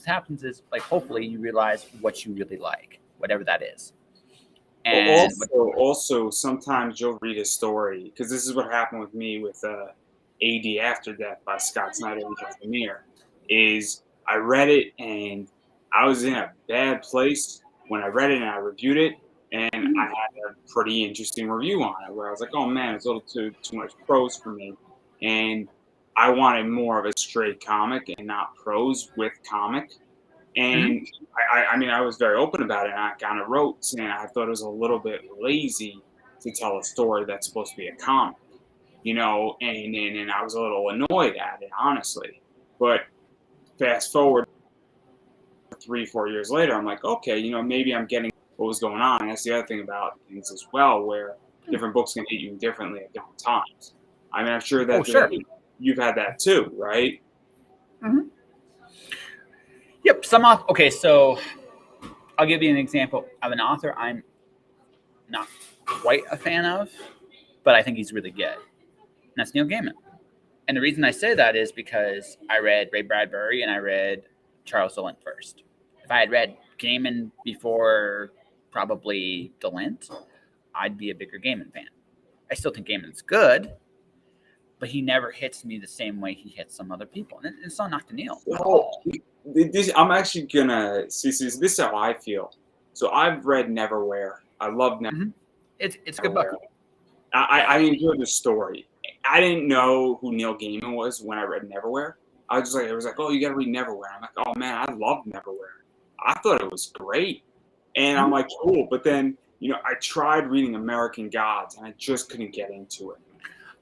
happens is, like, hopefully you realize what you really like, whatever that is, and what. Also, sometimes you'll read a story because this is what happened with me with AD After Death by Scott Snyder and Jeff Lemire. Is I read it and I was in a bad place when I read it and I reviewed it, and I had a pretty interesting review on it where I was like, "Oh man, it's a little too much prose for me," and I wanted more of a straight comic and not prose with comic. Mhm. And I mean, I was very open about it. And I kind of wrote saying I thought it was a little bit lazy to tell a story that's supposed to be a comic, and I was a little annoyed at it, honestly. But fast forward 3, 4 years later, I'm like, okay, maybe I'm getting what was going on. And that's the other thing about things as well, where different books can hit you differently at different times. I mean, I'm sure Oh, that sure. you've had that too, right? Mhm. Yep. Okay, so I'll give you an example of an author I'm not quite a fan of, but I think he's really good. And that's Neil Gaiman. And the reason I say that is because I read Ray Bradbury and I read Charles DeLint first. If I had read Gaiman before probably DeLint, I'd be a bigger Gaiman fan. I still think Gaiman's good, but he never hits me the same way he hits some other people. And it's not knock to Neil at So all. I'm actually gonna see. This is how I feel. So I've read Neverwhere. I love Mm-hmm. It's a good book. Neverwhere. I enjoyed the story. I didn't know who Neil Gaiman was when I read Neverwhere. I was just like, it was like, oh, you got to read Neverwhere. I'm like, oh man, I love Neverwhere. I thought it was great, and I'm Mm-hmm. like, cool. But then I tried reading American Gods, and I just couldn't get into it.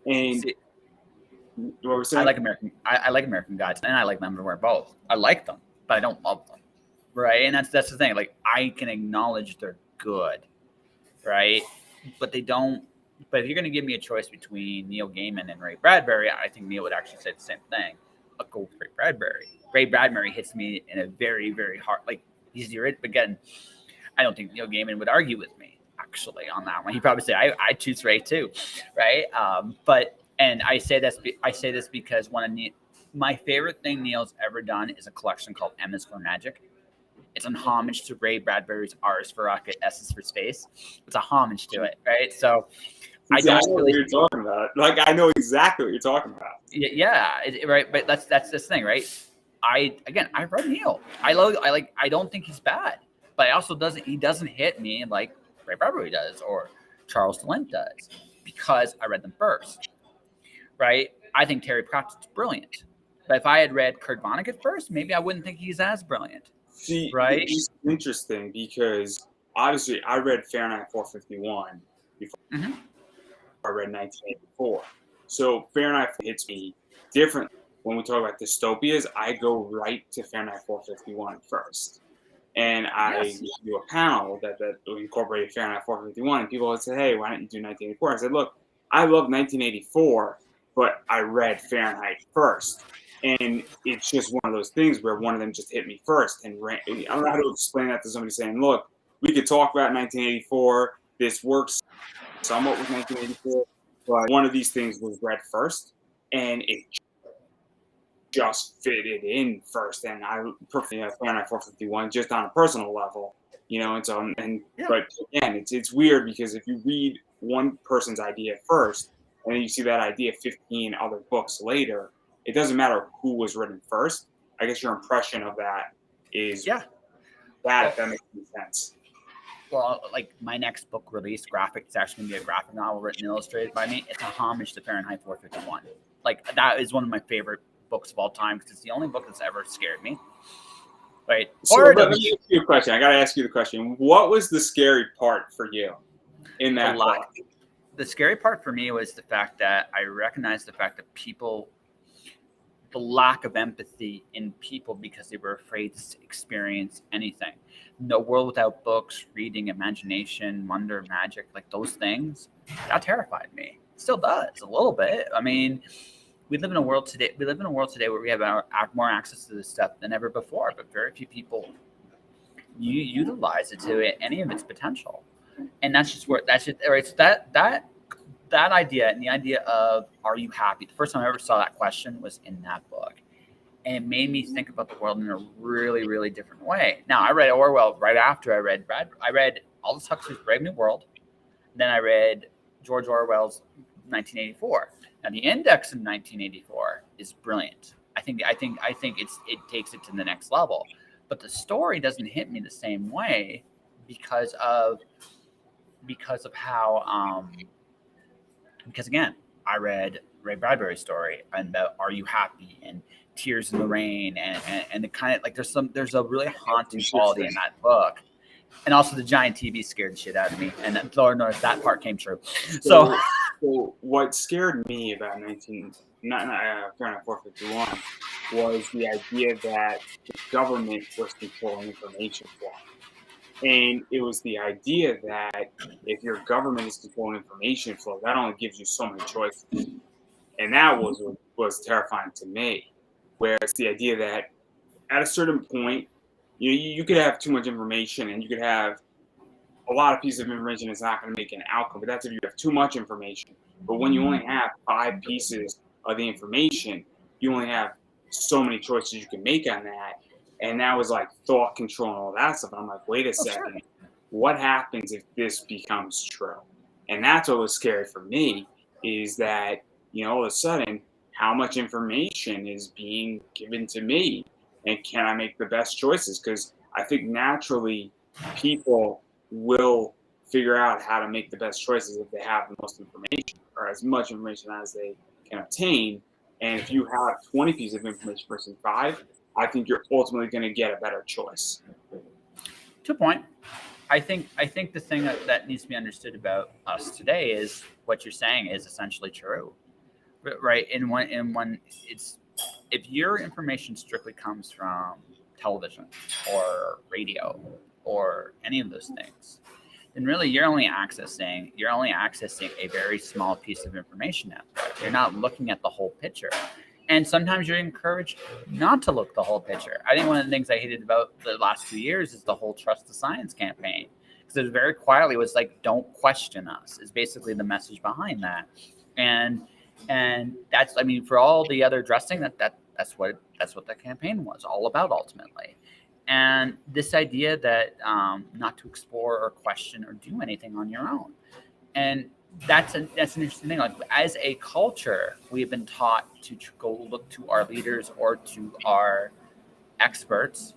And See, what we're saying, I like American Gods and I like Neverwhere both. I like them, but I don't love them. Right? And that's the thing. Like I can acknowledge they're good, right? But they don't. But if you're going to give me a choice between Neil Gaiman and Ray Bradbury, I think Neil would actually say the same thing. I'll go with Ray Bradbury. Ray Bradbury hits me in a very, very hard, like he's the but again, I don't think Neil Gaiman would argue with me actually on that one. He'd probably say I choose Ray too, right? But and I say this because one of my favorite thing Neil's ever done is a collection called M is for Magic. It's an homage to Ray Bradbury's R is for Rocket, S is for Space. It's a homage to it, right? So I See, I don't know really. what you're talking about. Like, I know exactly what you're talking about. Yeah, right. But that's this thing, right? I read Neil. I don't think he's bad, but he doesn't hit me like Ray Bradbury does or Charles Dillent does because I read them first, right? I think Terry Pratchett's brilliant, but if I had read Kurt Vonnegut first, maybe I wouldn't think he's as brilliant, See, right? it's interesting because obviously I read Fahrenheit 451 before Mm-hmm. I read 1984. So Fahrenheit hits me differently. When we talk about dystopias, I go right to Fahrenheit 451 first. And I do a panel that incorporated Fahrenheit 451, and people would say, "Hey, why don't you do 1984?" I said, "Look, I love 1984, but I read Fahrenheit first, and it's just one of those things where one of them just hit me first." And I don't know how to explain that to somebody saying, "Look, we could talk about 1984. This works somewhat with 1984, but one of these things was read first, and it just fitted in first, and I perfectly Fahrenheit 451 just on a personal level, and so but again, it's weird because if you read one person's idea first, and then you see that idea 15 other books later, it doesn't matter who was written first. I guess your impression of that is Yeah. that if that makes any sense. Well, like my next book release, graphic, it's actually going to be a graphic novel written and illustrated by me. It's a homage to Fahrenheit 451. Like that is one of my favorite books of all time because it's the only book that's ever scared me. Right? So let me ask you a question. I got to ask you the question. What was the scary part for you in that book? The scary part for me was the fact that I recognized the fact that people, the lack of empathy in people because they were afraid to experience anything. No world without books, reading, imagination, wonder, magic, like those things, that terrified me. It still does a little bit. I mean, we live in a world today where we have more access to this stuff than ever before, but very few people utilize it to any of its potential. And that's just right. So that idea and the idea of are you happy? The first time I ever saw that question was in that book. And it made me think about the world in a really, really different way. Now, I read Orwell right after I read Aldous Huxley's Brave New World. Then I read George Orwell's 1984. Now, the Index in 1984 is brilliant. I think it takes it to the next level. But the story doesn't hit me the same way because of how because again, I read Ray Bradbury's story and about Are You Happy and Tears in the Rain and the kind of like there's a really haunting quality in that book. And also the giant TV scared the shit out of me. And Lord knows that part came true. So what scared me about Fahrenheit 451 was the idea that the government was controlling information flow. And it was the idea that if your government is controlling information flow, that only gives you so many choices. And that was terrifying to me, where it's the idea that at a certain point, you could have too much information and you could have a lot of pieces of information that's not going to make an outcome, but that's if you have too much information. But when you only have 5 pieces of the information, you only have so many choices you can make on that. And that was like thought control and all that stuff. I'm like, wait a second, what happens if this becomes true? And that's what was scary for me is that, all of a sudden, how much information is being given to me? And can I make the best choices? Because I think naturally people will figure out how to make the best choices if they have the most information or as much information as they can obtain. And if you have 20 pieces of information versus 5, I think you're ultimately going to get a better choice. To a point. I think the thing that needs to be understood about us today is what you're saying is essentially true, right? In one, it's if your information strictly comes from television or radio or any of those things, then really you're only accessing a very small piece of information out there. You're not looking at the whole picture. And sometimes you're encouraged not to look the whole picture. I think one of the things I hated about the last 2 years is the whole trust the science campaign. Because it very quietly was like, don't question us, is basically the message behind that. And that's, I mean, for all the other dressing, that's what the campaign was all about ultimately. And this idea that not to explore or question or do anything on your own. And that's an interesting thing. Like, as a culture, we've been taught to go look to our leaders or to our experts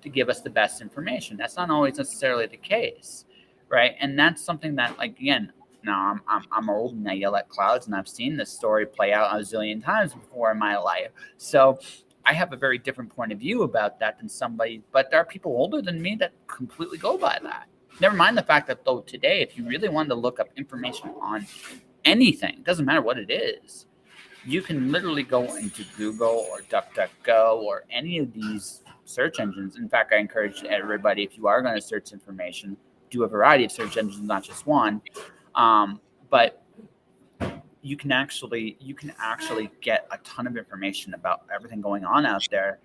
to give us the best information. That's not always necessarily the case, right? And that's something that, like, again, now I'm old and I yell at clouds, and I've seen this story play out a zillion times before in my life. So I have a very different point of view about that than somebody, but there are people older than me that completely go by that. Never mind the fact that, though, today, if you really wanted to look up information on anything, it doesn't matter what it is, you can literally go into Google or DuckDuckGo or any of these search engines. In fact, I encourage everybody, if you are going to search information, do a variety of search engines, not just one. But you can actually get a ton of information about everything going on out there.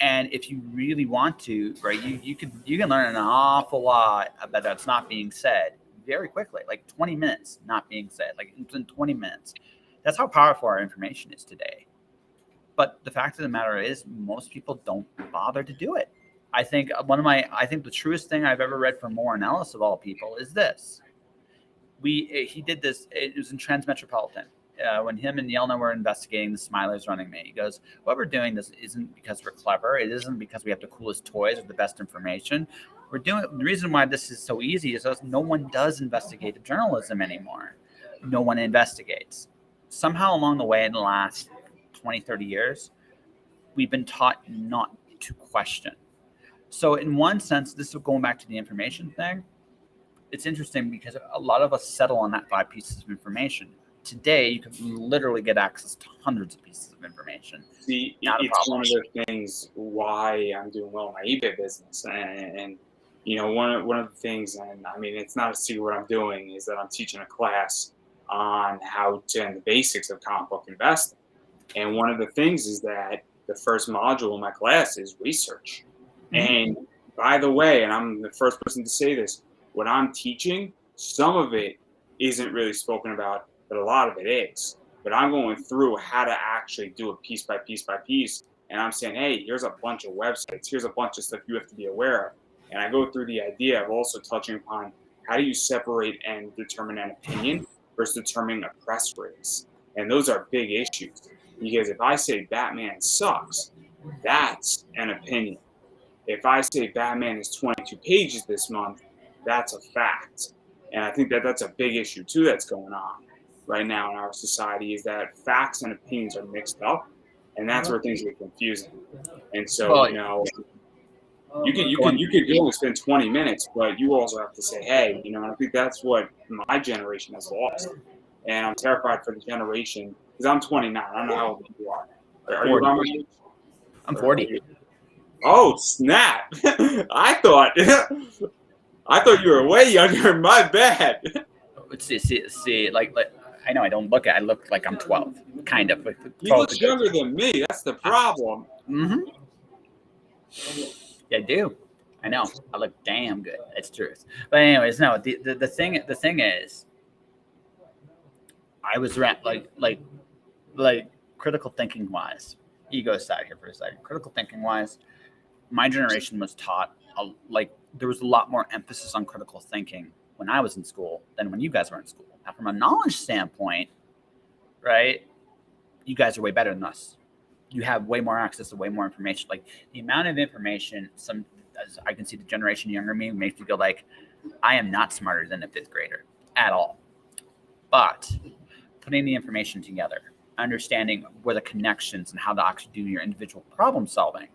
And if you really want to, right, you can learn an awful lot about that's not being said very quickly, like 20 minutes not being said, like in 20 minutes. That's how powerful our information is today. But the fact of the matter is, most people don't bother to do it. I think the truest thing I've ever read from Warren Ellis, of all people, is this. He did this. It was in Transmetropolitan. When him and Yelna were investigating the Smilers running mate, he goes, what we're doing this isn't because we're clever. It isn't because we have the coolest toys or the best information. The reason why this is so easy is because no one does investigative journalism anymore. No one investigates. Somehow along the way in the last 20, 30 years, we've been taught not to question. So in one sense, this is going back to the information thing. It's interesting because a lot of us settle on that 5 pieces of information. Today, you can literally get access to hundreds of pieces of information. See, it's one of the things why I'm doing well in my eBay business. And you know, one of the things, and I mean, it's not a secret what I'm doing, is that I'm teaching a class on how to and the basics of comic book investing. And one of the things is that the first module in my class is research. And by the way, and I'm the first person to say this, what I'm teaching, some of it isn't really spoken about, but a lot of it is. But I'm going through how to actually do it piece by piece by piece. And I'm saying, hey, here's a bunch of websites. Here's a bunch of stuff you have to be aware of. And I go through the idea of also touching upon how do you separate and determine an opinion versus determining a press release. And those are big issues. Because if I say Batman sucks, that's an opinion. If I say Batman is 22 pages this month, that's a fact. And I think that that's a big issue too that's going on right now in our society, is that facts and opinions are mixed up, and that's where things get confusing. And so, you know, you could go and spend 20 minutes, but you also have to say, hey, you know, and I think that's what my generation has lost. And I'm terrified for the generation, because I'm 29. I don't know how old you are. Are you around my age? I'm 40. Oh, snap. I thought you were way younger. My bad. See, like I know I don't look at. I look like I'm 12, kind of. You look younger than me. That's the problem. Mm-hmm. Yeah, I do. I know. I look damn good. It's true. But anyways, no. The thing is, I was like critical thinking wise. Ego aside here for a second. Critical thinking wise, my generation was taught there was a lot more emphasis on critical thinking when I was in school than when you guys were in school. Now, from a knowledge standpoint, right, you guys are way better than us. You have way more access to way more information. Like, the amount of information, as I can see the generation younger than me makes me feel like I am not smarter than a 5th grader at all. But putting the information together, understanding where the connections and how to actually do your individual problem solving,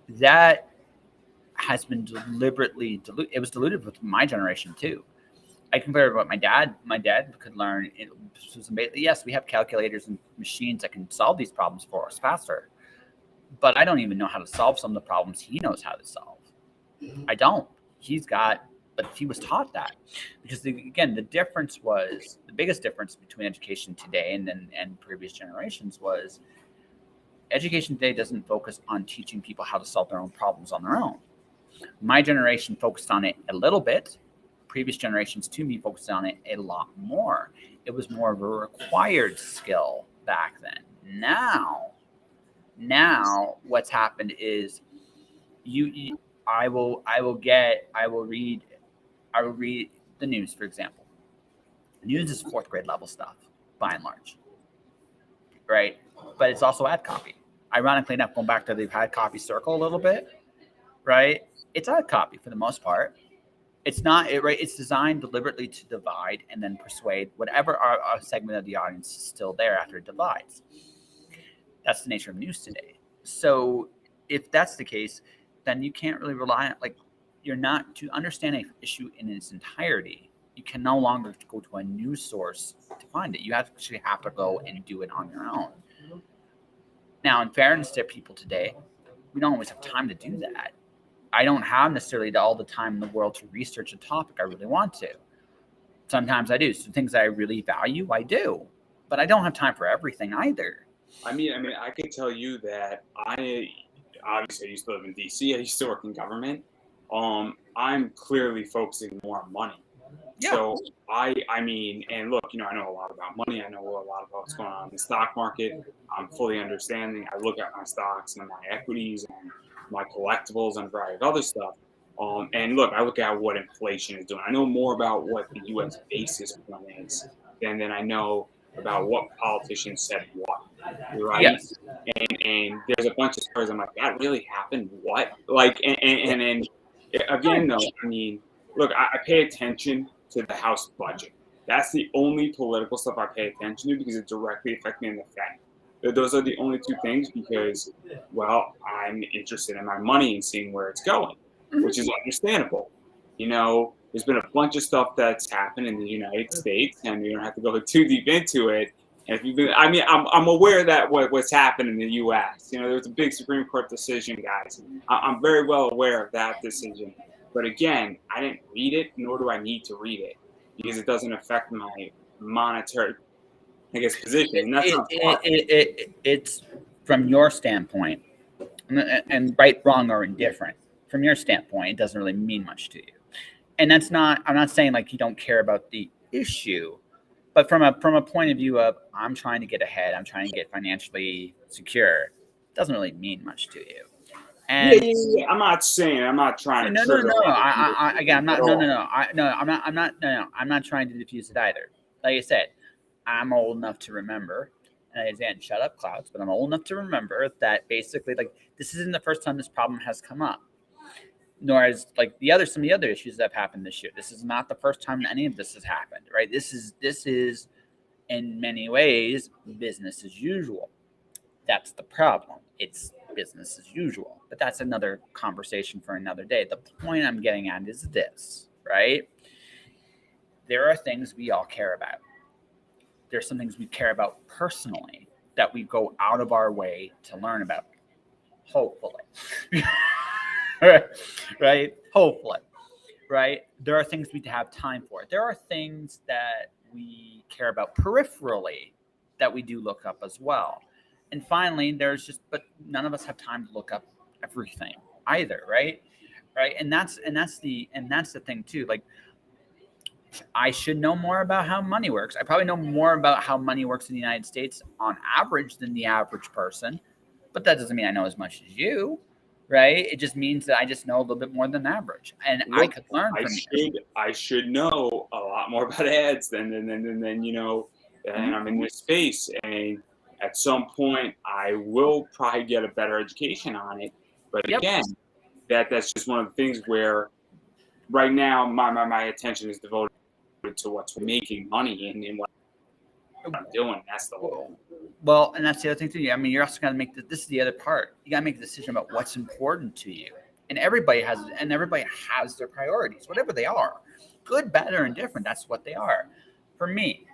that has been deliberately diluted. It was diluted with my generation too. I compare what my dad could learn. Yes, we have calculators and machines that can solve these problems for us faster, but I don't even know how to solve some of the problems he knows how to solve. I don't. He's got but he was taught that, because again, the biggest difference between education today and previous generations was education today doesn't focus on teaching people how to solve their own problems on their own. My generation focused on it a little bit. Previous generations to me focused on it a lot more. It was more of a required skill back then. Now what's happened is I will read the news, for example. News is fourth grade level stuff by and large, right? But it's also ad copy. Ironically enough, going back to the ad copy circle a little bit, right? It's ad copy for the most part. It's not it, right. It's designed deliberately to divide and then persuade whatever our segment of the audience is still there after it divides. That's the nature of news today. So if that's the case, then you can't really rely on, like, you're not, to understand an issue in its entirety, you can no longer go to a news source to find it. You actually have to go and do it on your own. Now, in fairness to people today, we don't always have time to do that. I don't have necessarily all the time in the world to research a topic I really want to. Sometimes I do. So things I really value, I do. But I don't have time for everything either. I mean, I can tell you that obviously I used to live in DC. I used to work in government. I'm clearly focusing more on money. Yeah. So I mean, and look, I know a lot about money. I know a lot about what's going on in the stock market. I'm fully understanding. I look at my stocks and my equities and my collectibles and a variety of other stuff. And look, I look at what inflation is doing. I know more about what the U.S. basis point is than I know about what politicians said what, right? Yes. And there's a bunch of stories. I'm like, that really happened? What? Like, and again, though, I mean, look, I pay attention to the House budget. That's the only political stuff I pay attention to because it directly affects me in the Fed. Those are the only two things because, well, I'm interested in my money and seeing where it's going, which is understandable. There's been a bunch of stuff that's happened in the United States, and you don't have to go too deep into it. And if you've been, I mean, I'm aware that what's happened in the U.S. There was a big Supreme Court decision, guys. I'm very well aware of that decision. But again, I didn't read it, nor do I need to read it because it doesn't affect my monetary, position. And that's not it's from your standpoint, and right, wrong, or indifferent. From your standpoint, it doesn't really mean much to you. And that's not. I'm not saying like you don't care about the issue, but from a point of view of I'm trying to get ahead, I'm trying to get financially secure, it doesn't really mean much to you. And yeah. I'm not trying to trigger. I'm not trying to diffuse it either. Like I said, I'm old enough to remember, and again, shut up, clouds. But I'm old enough to remember that basically, like, this isn't the first time this problem has come up, nor is like some of the other issues that have happened this year. This is not the first time any of this has happened, right? This is in many ways business as usual. That's the problem. It's business as usual. But that's another conversation for another day. The point I'm getting at is this, right? There are things we all care about. There's some things we care about personally that we go out of our way to learn about. Hopefully. Right? Hopefully. Right? There are things we have time for. There are things that we care about peripherally that we do look up as well. And finally, but none of us have time to look up everything either, right? Right. And that's the thing too. Like, I should know more about how money works. I probably know more about how money works in the United States on average than the average person, but that doesn't mean I know as much as you, right? It just means that I just know a little bit more than average, and look, I could learn from you. I should know a lot more about ads than and I'm in this space, and at some point I will probably get a better education on it. But again, that's just one of the things where right now my attention is devoted to what's making money and what I'm doing. That's the whole. Well, and that's the other thing too. I mean, you're also got to make this is the other part. You got to make a decision about what's important to you, and everybody has their priorities, whatever they are, good, bad, or indifferent. That's what they are. For me,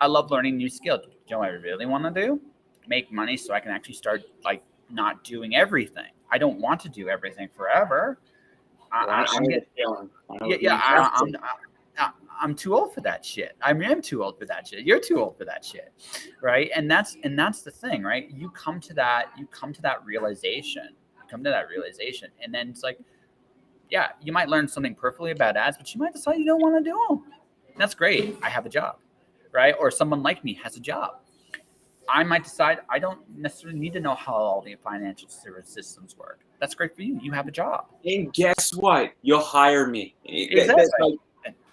I love learning new skills. You know what I really want to do? Make money so I can actually start like not doing everything. I don't want to do everything forever. I know the feeling. I'm too old for that shit. I mean, I'm too old for that shit. You're too old for that shit, right? And that's the thing, right? You come to that realization. And then it's like, yeah, you might learn something perfectly about ads, but you might decide you don't want to do them. That's great. I have a job, right? Or someone like me has a job. I might decide I don't necessarily need to know how all the financial service systems work. That's great for you. You have a job. And guess what? You'll hire me. Exactly.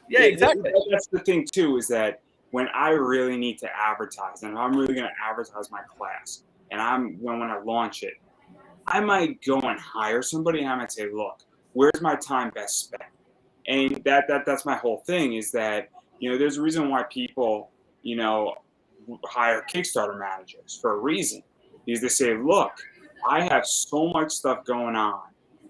Exactly. That's the thing too, is that when I really need to advertise, and I'm really going to advertise my class, and when I launch it, I might go and hire somebody, and I might say, look, where's my time best spent? And that's my whole thing, is that, there's a reason why people, hire Kickstarter managers, for a reason. Because they say, look, I have so much stuff going on,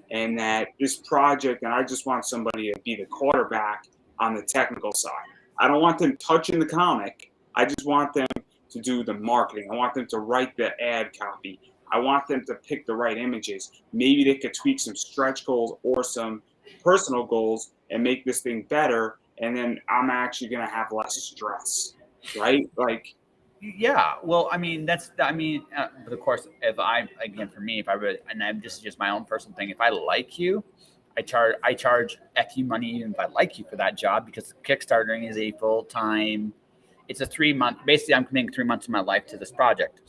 and that this project, and I just want somebody to be the quarterback on the technical side. I don't want them touching the comic. I just want them to do the marketing. I want them to write the ad copy. I want them to pick the right images. Maybe they could tweak some stretch goals or some personal goals and make this thing better. And then I'm actually going to have less stress, right? Like, yeah. Well, I mean, but of course, for me, if I really, and I'm just my own personal thing, if I like you, I charge FU money even if I like you for that job, because Kickstartering is a full-time, it's a 3-month, basically I'm committing 3 months of my life to this project.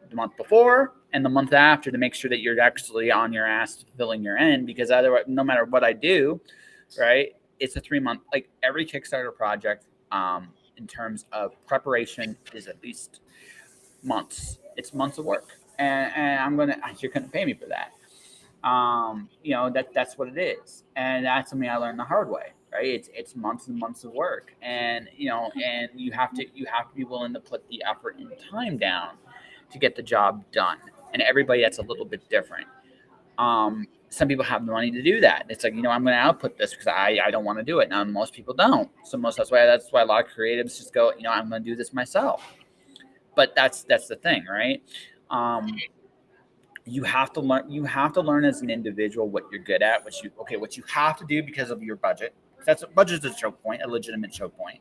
The month before and the month after, to make sure that you're actually on your ass filling your end, because otherwise, no matter what I do, right, it's a 3-month, like every Kickstarter project, in terms of preparation, is at least months. It's months of work, and you're going to pay me for that. That's what it is, and that's something I learned the hard way, right? It's months and months of work, and you have to be willing to put the effort and time down to get the job done. And everybody, that's a little bit different. Some people have the money to do that. It's like, I'm going to output this because I don't want to do it. Now, most people don't. So that's why a lot of creatives just go, I'm going to do this myself. But that's the thing, right? You have to learn as an individual what you're good at, what you have to do because of your budget. That's budget is a choke point, a legitimate choke point.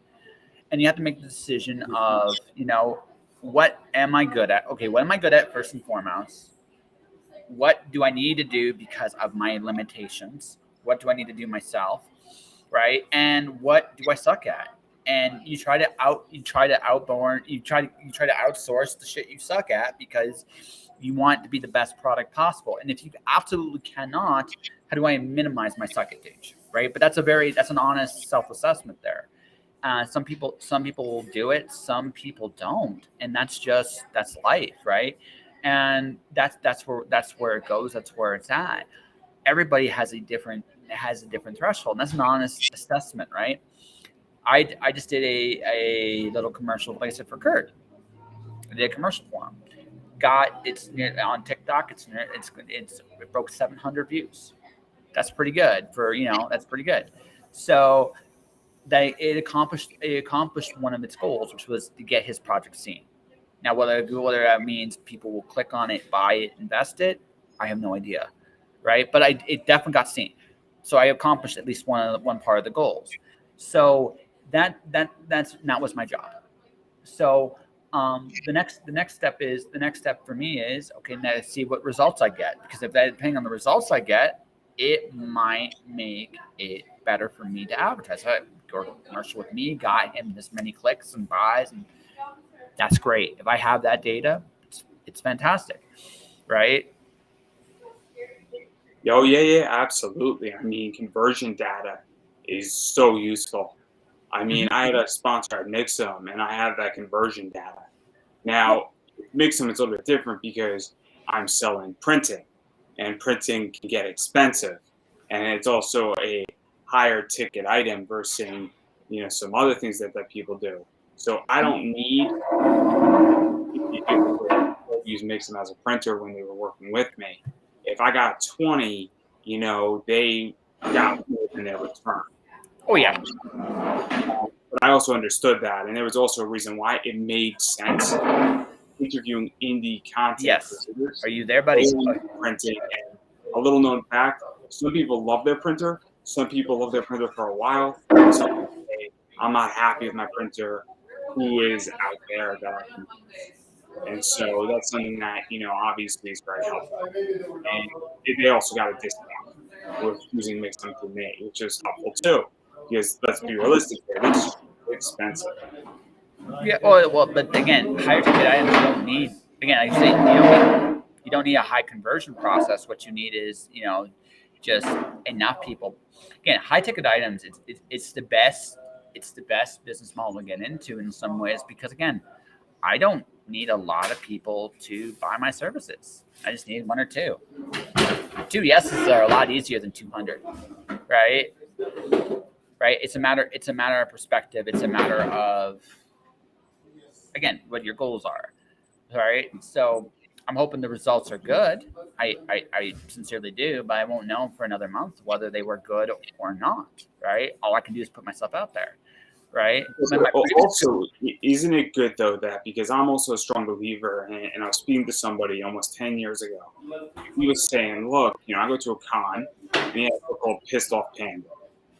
And you have to make the decision of, what am I good at? Okay, what am I good at first and foremost? What do I need to do because of my limitations? What do I need to do myself? Right? And what do I suck at? And you try to outsource the shit you suck at, because you want to be the best product possible. And if you absolutely cannot, how do I minimize my suckage? Right? But that's an honest self-assessment there. Some people will do it, some people don't, and that's life, right? And that's where it goes. That's where it's at. Everybody has a different threshold, and that's an honest assessment, right? I just did a little commercial, like I said, for Kurt. I did a commercial for him. It's on TikTok. It broke 700 views. That's pretty good that's pretty good. So it accomplished one of its goals, which was to get his project seen. Now, whether that means people will click on it, buy it, invest it, I have no idea, right? But it definitely got seen. So I accomplished at least one part of the goals. So that was my job. So the next step for me is, okay, now let's see what results I get, because depending on the results I get, it might make it better for me to advertise. So I go to a commercial with me, got him this many clicks and buys, and that's great. If I have that data, it's fantastic, right? Oh, yeah, absolutely. I mean, conversion data is so useful. I mean, I had a sponsor at Mixum, and I have that conversion data. Now, Mixum is a little bit different because I'm selling printing, and printing can get expensive, and it's also a higher ticket item versus, some other things that people do. So I don't need to use Mixum as a printer when they were working with me. If I got 20, they got more than their return. Oh yeah. But I also understood that, and there was also a reason why it made sense interviewing indie content Yes. creators. Are you there, buddy? Printing. And a little known fact: Some people love their printer. Some people love their printer for a while. Some people say, I'm not happy with my printer. Who is out there that I can use? And so that's something that, obviously is very helpful. And they also got a discount with using Mix M2 which is helpful too. Because let's be realistic here, this is expensive. Yeah. Well, but again, higher ticket items you don't need. Again, like I say, you don't need a high conversion process. What you need is, just enough people. Again, high ticket items. It's the best. It's the best business model to get into in some ways because again, I don't need a lot of people to buy my services. I just need one or two. 2 yeses are a lot easier than 200, right? Right. It's a matter of perspective. It's a matter of again what your goals are. Right. So I'm hoping the results are good. I sincerely do, but I won't know for another month whether they were good or not. Right. All I can do is put myself out there. Right. Also, isn't it good though that because I'm also a strong believer, and I was speaking to somebody almost 10 years ago. He was saying, look, I go to a con, and he had a book called Pissed Off Panda.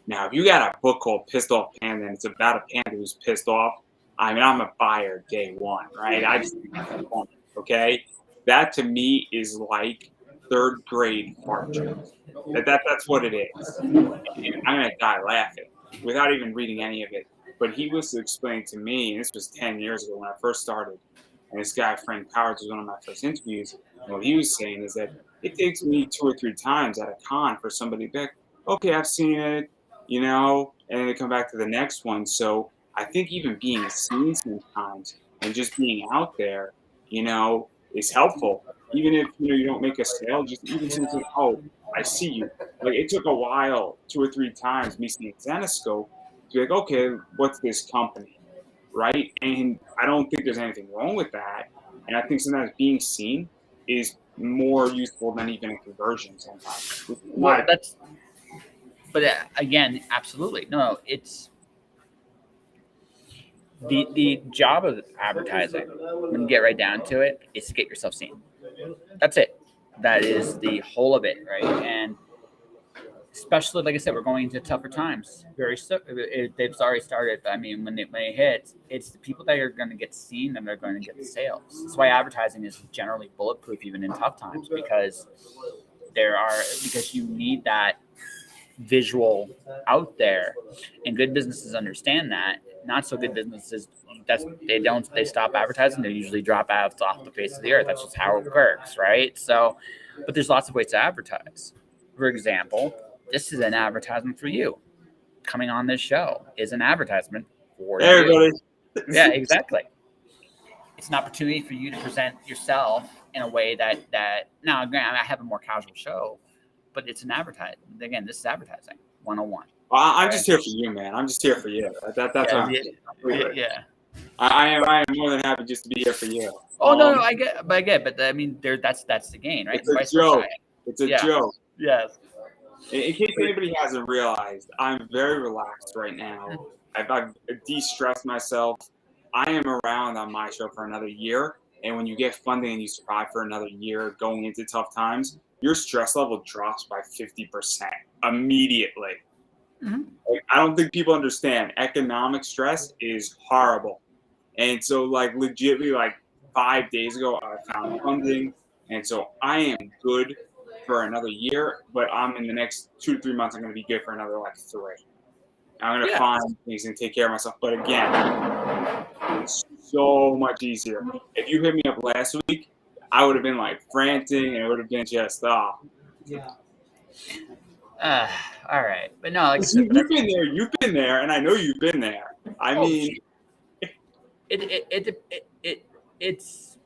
Now, if you got a book called Pissed Off Panda, and it's about a panda who's pissed off, I mean, I'm a buyer day one, right? I just think that's funny, okay? That to me is like third grade fart jokes. That's what it is. And I'm gonna die laughing without even reading any of it. But he was explaining to me, and this was 10 years ago when I first started, and this guy, Frank Powers, was one of my first interviews. And what he was saying is that it takes me 2 or 3 times at a con for somebody to be like, okay, I've seen it, and then they come back to the next one. So I think even being seen sometimes and just being out there, is helpful. Even if, you don't make a sale, just even something, oh, I see you. Like it took a while, 2 or 3 times, me seeing Zenoscope to be like, okay, what's this company? Right? And I don't think there's anything wrong with that. And I think sometimes being seen is more useful than even a conversion sometimes. Well, but again, absolutely. No, it's the job of advertising, when you get right down to it, is to get yourself seen. That's it. That is the whole of it, right? And especially, like I said, we're going into tougher times. They've already started. But I mean, when it hits, it's the people that are going to get seen and they're going to get the sales. That's why advertising is generally bulletproof even in tough times because you need that visual out there, and good businesses understand that. Not so good businesses, they stop advertising. They usually drop out off the face of the earth. That's just how it works, right? So, but there's lots of ways to advertise. For example, this is an advertisement for you. Coming on this show is an advertisement for Hey, you. everybody. Yeah, exactly. It's an opportunity for you to present yourself in a way that now, granted, I have a more casual show, but it's an advertisement. Again, this is advertising 101. Well, I'm just here for you, man. I'm just here for you. That's what I'm Yeah. I am more than happy just to be here for you. Oh no, I get, but I mean, that's the gain, right? It's a joke. It's a joke. Yes. In case anybody hasn't realized, I'm very relaxed right now. I've de-stressed myself. I am around on my show for another year, and when you get funding and you survive for another year going into tough times, your stress level drops by 50% immediately. Mm-hmm. Like, I don't think people understand. Economic stress is horrible. And so, like, legitimately, like 5 days ago, I found funding. And so I am good for another year, but I'm in the next 2 to 3 months, I'm going to be good for another, like, 3. I'm going to find things and take care of myself. But again, it's so much easier. If you hit me up last week, I would have been, like, frantic, and it would have been just, all right, but no, like I said, you've been there, and I know you've been there. I mean, it's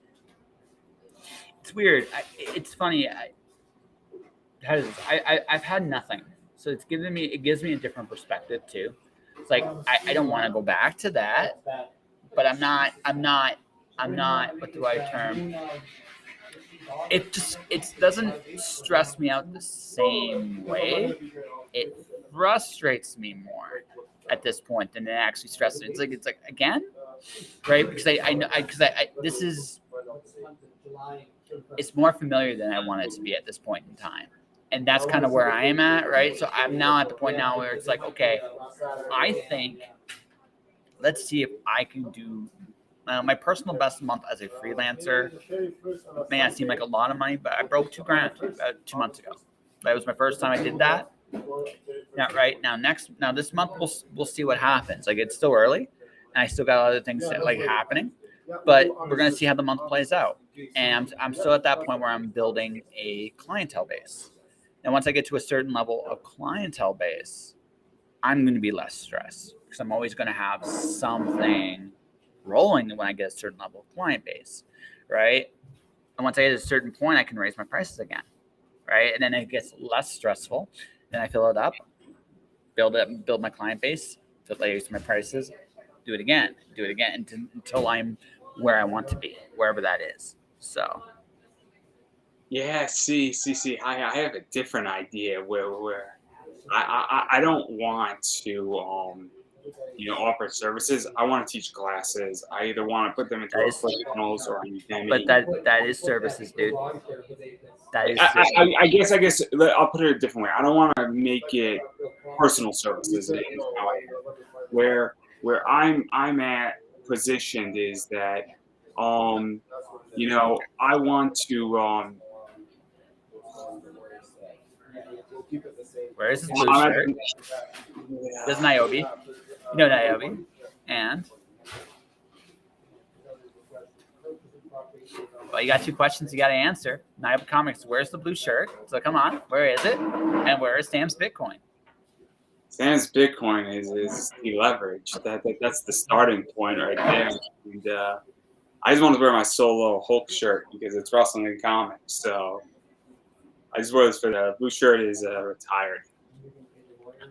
weird. It's funny. I've had nothing, so it gives me a different perspective too. It's like I don't want to go back to that, but I'm not. What do I term? It doesn't stress me out the same way. It frustrates me more at this point than it actually stresses me. It's like again, right? Because I know because this is it's more familiar than I want it to be at this point in time, And that's kind of where I am at, right? So I'm now at the point now where it's like, okay, I think let's see if I can do my personal best month as a freelancer. May not seem like a lot of money, but I broke $2,000 about 2 months ago. That was my first time I did that. Now, right now this month we'll see what happens. Like it's still early, and I still got other things like happening, but we're gonna see how the month plays out. And I'm still at that point where I'm building a clientele base. And once I get to a certain level of clientele base, I'm going to be less stressed because I'm always going to have something rolling when I get a certain level of client base, right? And once I get to a certain point, I can raise my prices again, right? And then it gets less stressful. Then I fill it up, build my client base, raise my prices, do it again until I'm where I want to be, wherever that is. So. Yeah, see. I have a different idea where I don't want to offer services. I want to teach classes. I either want to put them into That a is, professionals or on but Udemy. that is services, dude. That is services. I guess I'll put it a different way. I don't want to make it personal services is how I am. Where I'm at positioned is that I want to Where is his blue I'm shirt? This is Niobe. You know Niobe. And well, you got two questions you got to answer. Niobe Comics, where's the blue shirt? So come on, where is it? And where is Sam's Bitcoin? Sam's Bitcoin is deleveraged. That's the starting point right there. And I just want to wear my solo Hulk shirt because it's wrestling in comics. So I just wear this for the blue shirt is retired.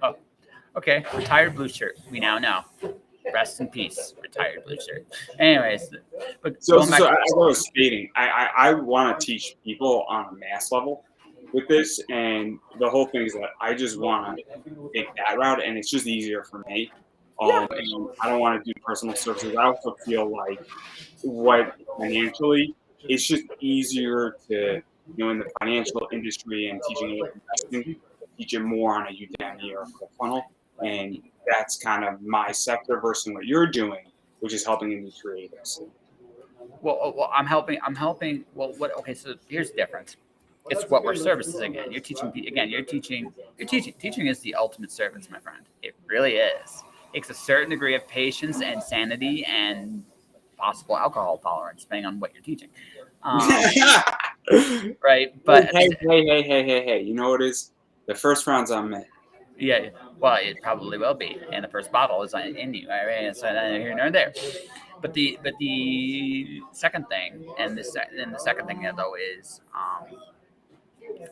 Oh, okay. Retired blue shirt. We now know. Rest in peace, retired blue shirt. Anyways, but So going back as I was stating, I want to teach people on a mass level with this, and the whole thing is that I just want to take that route, and it's just easier for me. And I don't want to do personal services. I also feel like financially, it's just easier to in the financial industry and teaching about investing, teach it more on a Udemy or a funnel, and that's kind of my sector versus what you're doing, which is helping indie creatives. well, I'm helping. Well, what? Okay, so here's the difference. It's what we're services again. You're teaching again. You're teaching. Teaching is the ultimate service, my friend. It really is. It takes a certain degree of patience and sanity and possible alcohol tolerance, depending on what you're teaching. Right, but Hey! You know what it is? The first round's on me. yeah, well, it probably will be, and the first bottle is in you. Right, so neither here nor there. But the second thing, and the second thing though is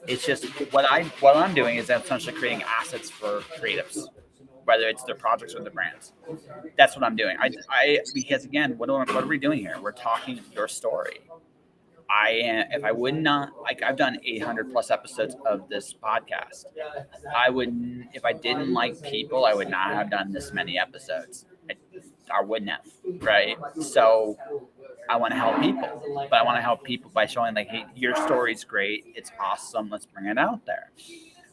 it's just what I'm doing is essentially creating assets for creatives, whether it's their projects or their brands. That's what I'm doing. I because again, what are we doing here? We're talking your story. If I would not, like, I've done 800 plus episodes of this podcast. I wouldn't, if I didn't like people, I would not have done this many episodes. I wouldn't have, right? So I want to help people, but I want to help people by showing like, hey, your story's great. It's awesome. Let's bring it out there.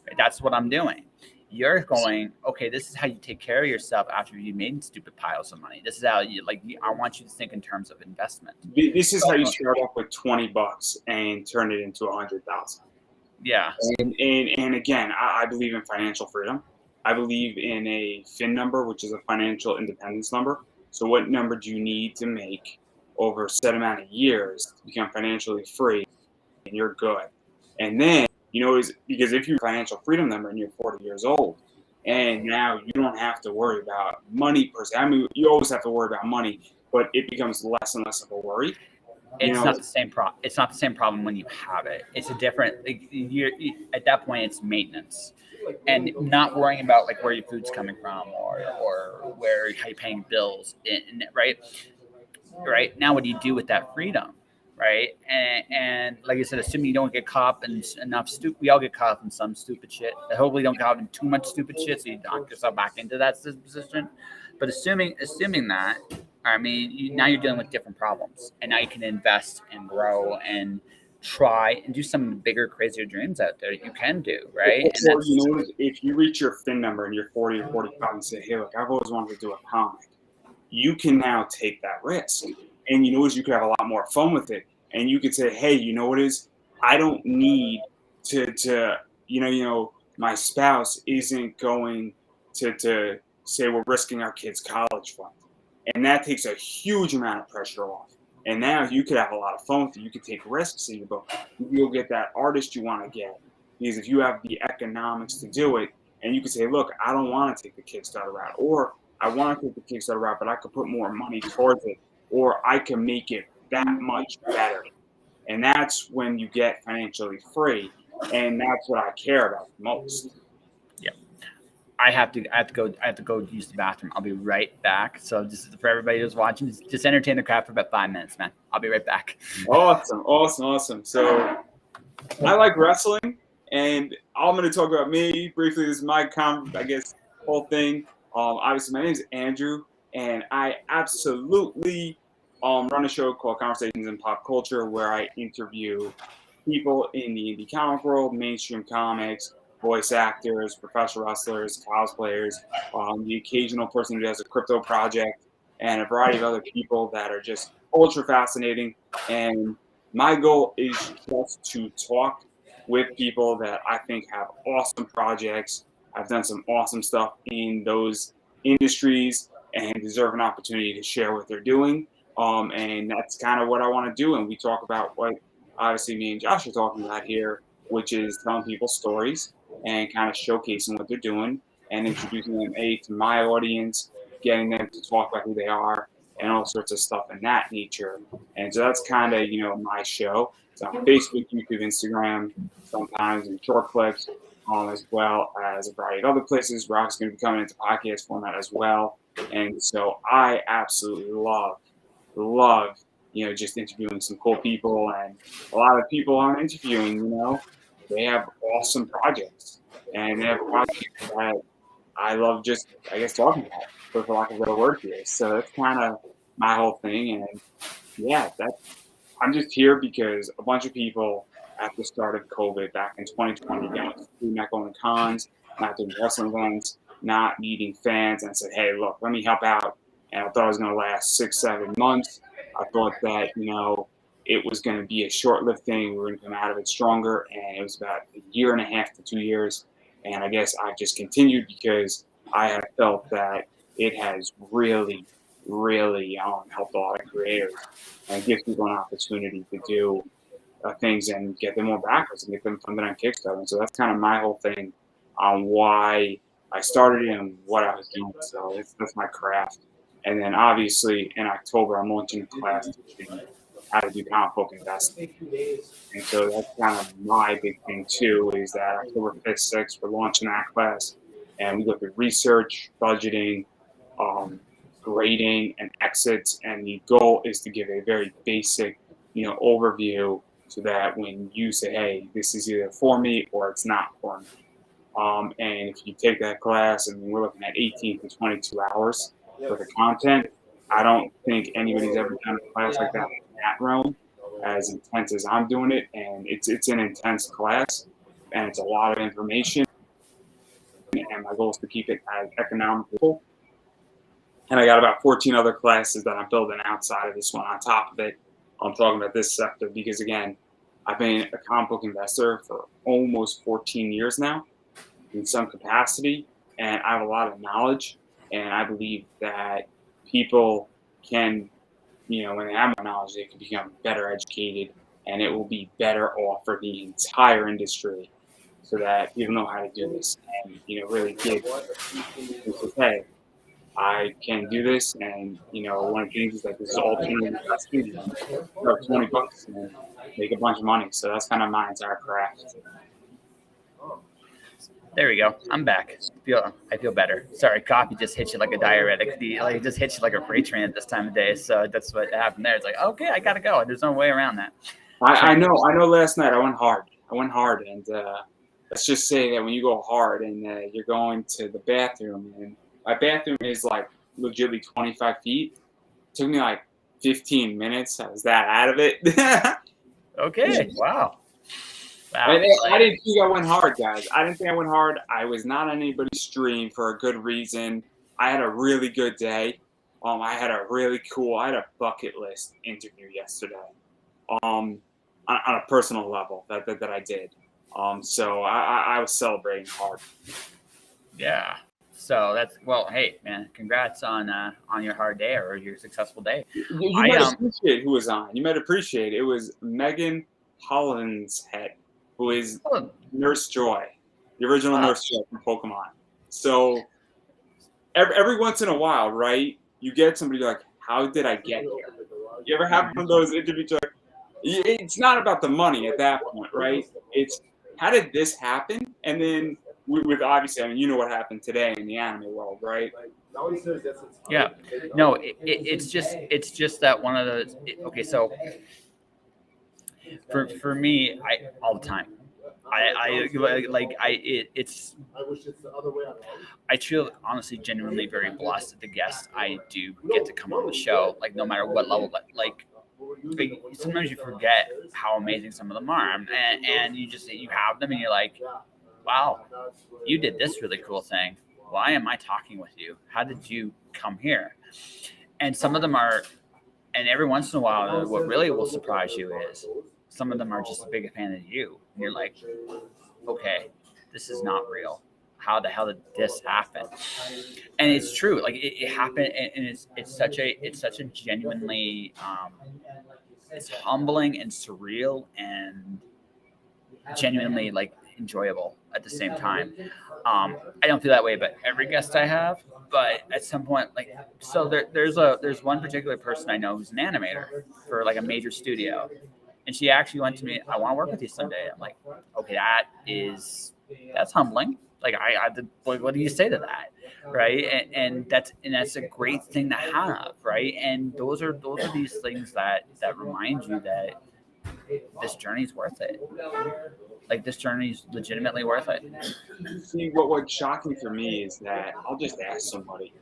Right? That's what I'm doing. You're going, okay, this is how you take care of yourself after you made stupid piles of money. This is how you I want you to think in terms of investment. This is how you start off with $20 and turn it into 100,000. Yeah. And again, I believe in financial freedom. I believe in a FIN number, which is a financial independence number. So what number do you need to make over a set amount of years to become financially free, and you're good. And then, is because if you're a financial freedom number and you're 40 years old, and now you don't have to worry about money per se. I mean, you always have to worry about money, but it becomes less and less of a worry. It's not the same problem. It's not the same problem when you have it. It's a different. At that point, it's maintenance, and not worrying about like where your food's coming from or where how you're paying bills. Right now, what do you do with that freedom? Right, and like I said, assuming you don't get caught up in enough stupid. We all get caught up in some stupid shit. I hopefully don't get caught up in too much stupid shit, so you knock yourself back into that position. But assuming that, I mean, now you're dealing with different problems, and now you can invest and grow and try and do some bigger, crazier dreams out there that you can do, right? And Or, that's if you reach your fin number and you're 40 or 45 and say, hey, look, I've always wanted to do a comic, you can now take that risk. And you could have a lot more fun with it. And you could say, hey, I don't need to my spouse isn't going to say we're risking our kids' college fund. And that takes a huge amount of pressure off. And now you could have a lot of fun with it. You could take risks in your book. You'll get that artist you want to get. Because if you have the economics to do it, and you could say, look, I don't want to take the Kickstarter route, or I want to take the Kickstarter route, but I could put more money towards it, or I can make it that much better. And that's when you get financially free. And that's what I care about the most. yeah. I have to go use the bathroom. I'll be right back. So just for everybody who's watching, just entertain the crowd for about 5 minutes, man. I'll be right back. Awesome. So I like wrestling, and I'm going to talk about me briefly. This is my whole thing. Obviously, my name is Andrew, and I absolutely run a show called Conversations in Pop Culture, where I interview people in the indie comic world, mainstream comics, voice actors, professional wrestlers, cosplayers, the occasional person who has a crypto project, and a variety of other people that are just ultra fascinating. And my goal is just to talk with people that I think have awesome projects. I've done some awesome stuff in those industries and deserve an opportunity to share what they're doing. And that's kind of what I want to do. And we talk about what obviously me and Josh are talking about here, which is telling people stories and kind of showcasing what they're doing and introducing them to my audience, getting them to talk about who they are and all sorts of stuff in that nature. And so that's kind of, my show. It's on Facebook, YouTube, Instagram, sometimes in short clips, as well as a variety of other places. Rock's going to be coming into podcast format as well. And so I absolutely love, just interviewing some cool people. And a lot of people I'm interviewing, they have awesome projects. And they have projects that I love just, talking about, for lack of a better word here. So that's kind of my whole thing. And yeah, I'm just here because a bunch of people at the start of COVID back in 2020, not going to cons, not doing wrestling events, not meeting fans, and I said, hey, look, let me help out. And I thought it was going to last 6-7 months. I thought that, it was going to be a short-lived thing. We were going to come out of it stronger. And it was about 1.5 to 2 years. And I guess I've just continued because I have felt that it has really helped a lot of creators and gives people an opportunity to do things and get them more backers and get them funded on Kickstarter. And so that's kind of my whole thing on why I started it and what I was doing. So that's my craft. And then obviously in October, I'm launching a class teaching how to do comic book investing. And so that's kind of my big thing too, is that October 5th, 6th, we're launching that class. And we look at research, budgeting, grading, and exits. And the goal is to give a very basic, overview so that when you say, hey, this is either for me or it's not for me. And if you take that class, we're looking at 18 to 22 hours worth of content. I don't think anybody's ever done a class like that in that realm, as intense as I'm doing it. And it's an intense class, and it's a lot of information. And my goal is to keep it as economical. And I got about 14 other classes that I'm building outside of this one on top of it. I'm talking about this sector because, again, I've been a comic book investor for almost 14 years now in some capacity, and I have a lot of knowledge. And I believe that people can, when they have more knowledge, they can become better educated, and it will be better off for the entire industry so that people know how to do this and, really give people, hey, I can do this. And, one of the things is that this is alternative investing, for $20 and make a bunch of money. So that's kind of my entire craft. There we go. I'm back. I feel better. Sorry, coffee just hits you like a diuretic. It just hits you like a freight train at this time of day. So that's what happened there. It's like, okay, I gotta go. There's no way around that. I know. Last night I went hard, and let's just say that when you go hard and you're going to the bathroom, and my bathroom is like legitimately 25 feet. It took me like 15 minutes. I was that out of it. Okay. Wow. And I didn't think I went hard, guys. I didn't think I went hard. I was not on anybody's stream for a good reason. I had a really good day. I had a bucket list interview yesterday. On a personal level that I did. So I was celebrating hard. Yeah. So that's hey man, congrats on your hard day or your successful day. You might appreciate who was on. You might appreciate it was Megan Hollinshead, who is Nurse Joy, the original Nurse Joy from Pokemon. So every once in a while, right, you get somebody like, how did I get here? You ever have one of those interviews like, it's not about the money at that point, right? It's how did this happen? And then with obviously, I mean, you know what happened today in the anime world, right? Yeah. No, it's just that one of those. Okay, so for me, all the time. It's. I feel honestly, genuinely very blessed that the guests I do get to come on the show, like no matter what level, like sometimes you forget how amazing some of them are, and you have them, and you're like, wow, you did this really cool thing. Why am I talking with you? How did you come here? And some of them are, and every once in a while, what really will surprise you is some of them are just a big fan of you. And you're like, okay, this is not real. How the hell did this happen? And it's true. Like it happened, and it's such a genuinely it's humbling and surreal and genuinely like enjoyable at the same time. I don't feel that way about every guest I have, but at some point, like, so there's one particular person I know who's an animator for like a major studio, and she actually went to me, I want to work with you someday. I'm like, okay, that's humbling. Like what do you say to that, right? And that's a great thing to have, right? And those are these things that remind you that this journey's worth it. Like this journey's legitimately worth it. See, what's shocking for me is that I'll just ask somebody,